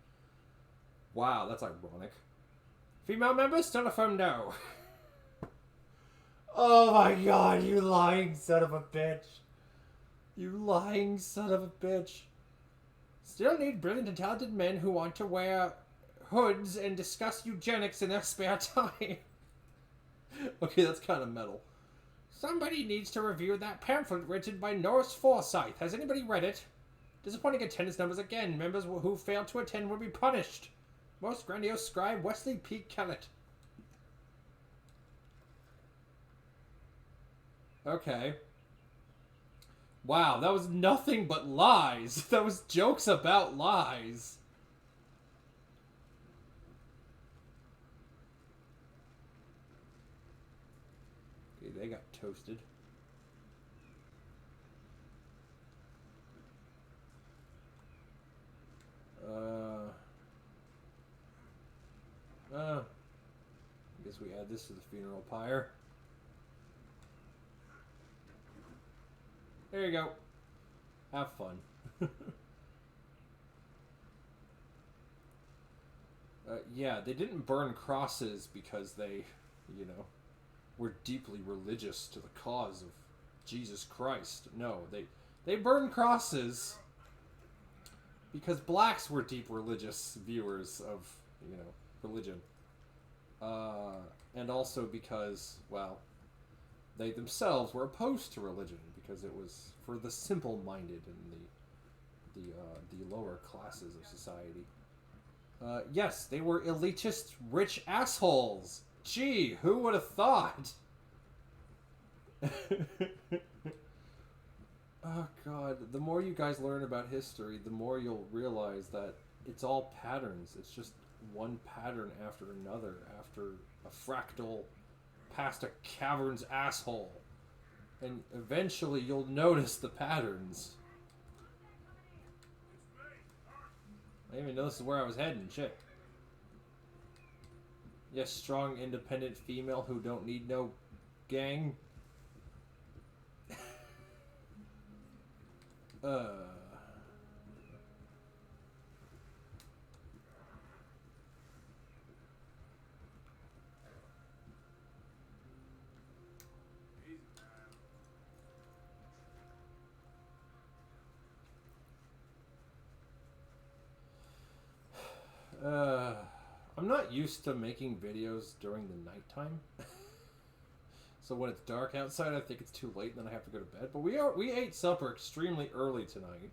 Wow, that's ironic. Female members still a firm no. Oh my god, you lying son of a bitch. You lying son of a bitch. Still need brilliant and talented men who want to wear hoods and discuss eugenics in their spare time. Okay, that's kind of metal. Somebody needs to review that pamphlet written by Norris Forsyth. Has anybody read it? Disappointing attendance numbers again. Members who fail to attend will be punished. Most grandiose scribe Wesley P. Kellett. Okay. Wow, that was nothing but lies. That was jokes about lies. Okay, they got toasted. guess we add this to the funeral pyre. There you go. Have fun. Yeah, they didn't burn crosses because they, you know, were deeply religious to the cause of Jesus Christ. No, they burned crosses because blacks were deep religious viewers of, you know, religion. And also because, well, they themselves were opposed to religion because it was for the simple-minded and the lower classes of society. Yes, they were elitist, rich assholes. Gee, who would have thought? Oh, God. The more you guys learn about history, the more you'll realize that it's all patterns. It's just one pattern after another, after a fractal past a cavern's asshole. And eventually you'll notice the patterns. I didn't even know this is where I was heading. Shit. Yes, strong, independent female who don't need no gang. I'm not used to making videos during the nighttime. So when it's dark outside, I think it's too late, and then I have to go to bed. But we ate supper extremely early tonight,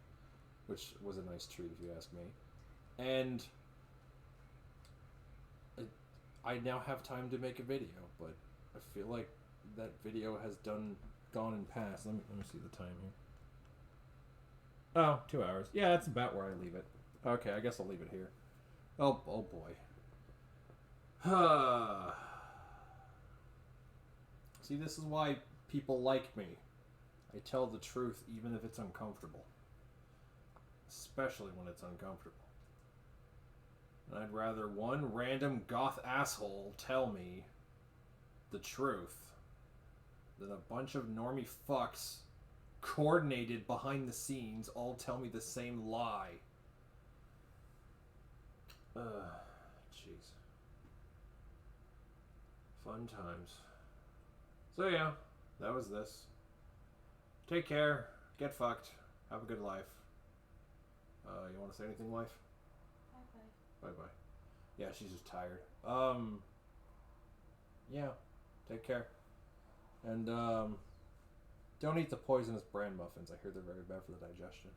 which was a nice treat if you ask me. And I now have time to make a video, but I feel like that video has gone and passed. Let me see the time here. Oh, 2 hours. Yeah, that's about where I leave it. Okay, I guess I'll leave it here. Oh boy. See, this is why people like me. I tell the truth even if it's uncomfortable. Especially when it's uncomfortable. And I'd rather one random goth asshole tell me the truth than a bunch of normie fucks coordinated behind the scenes all tell me the same lie. Jeez. Fun times. So yeah, that was this. Take care. Get fucked. Have a good life. You want to say anything, wife? Bye-bye. Bye-bye. Yeah, she's just tired. Yeah. Take care. And, don't eat the poisonous bran muffins. I hear they're very bad for the digestion.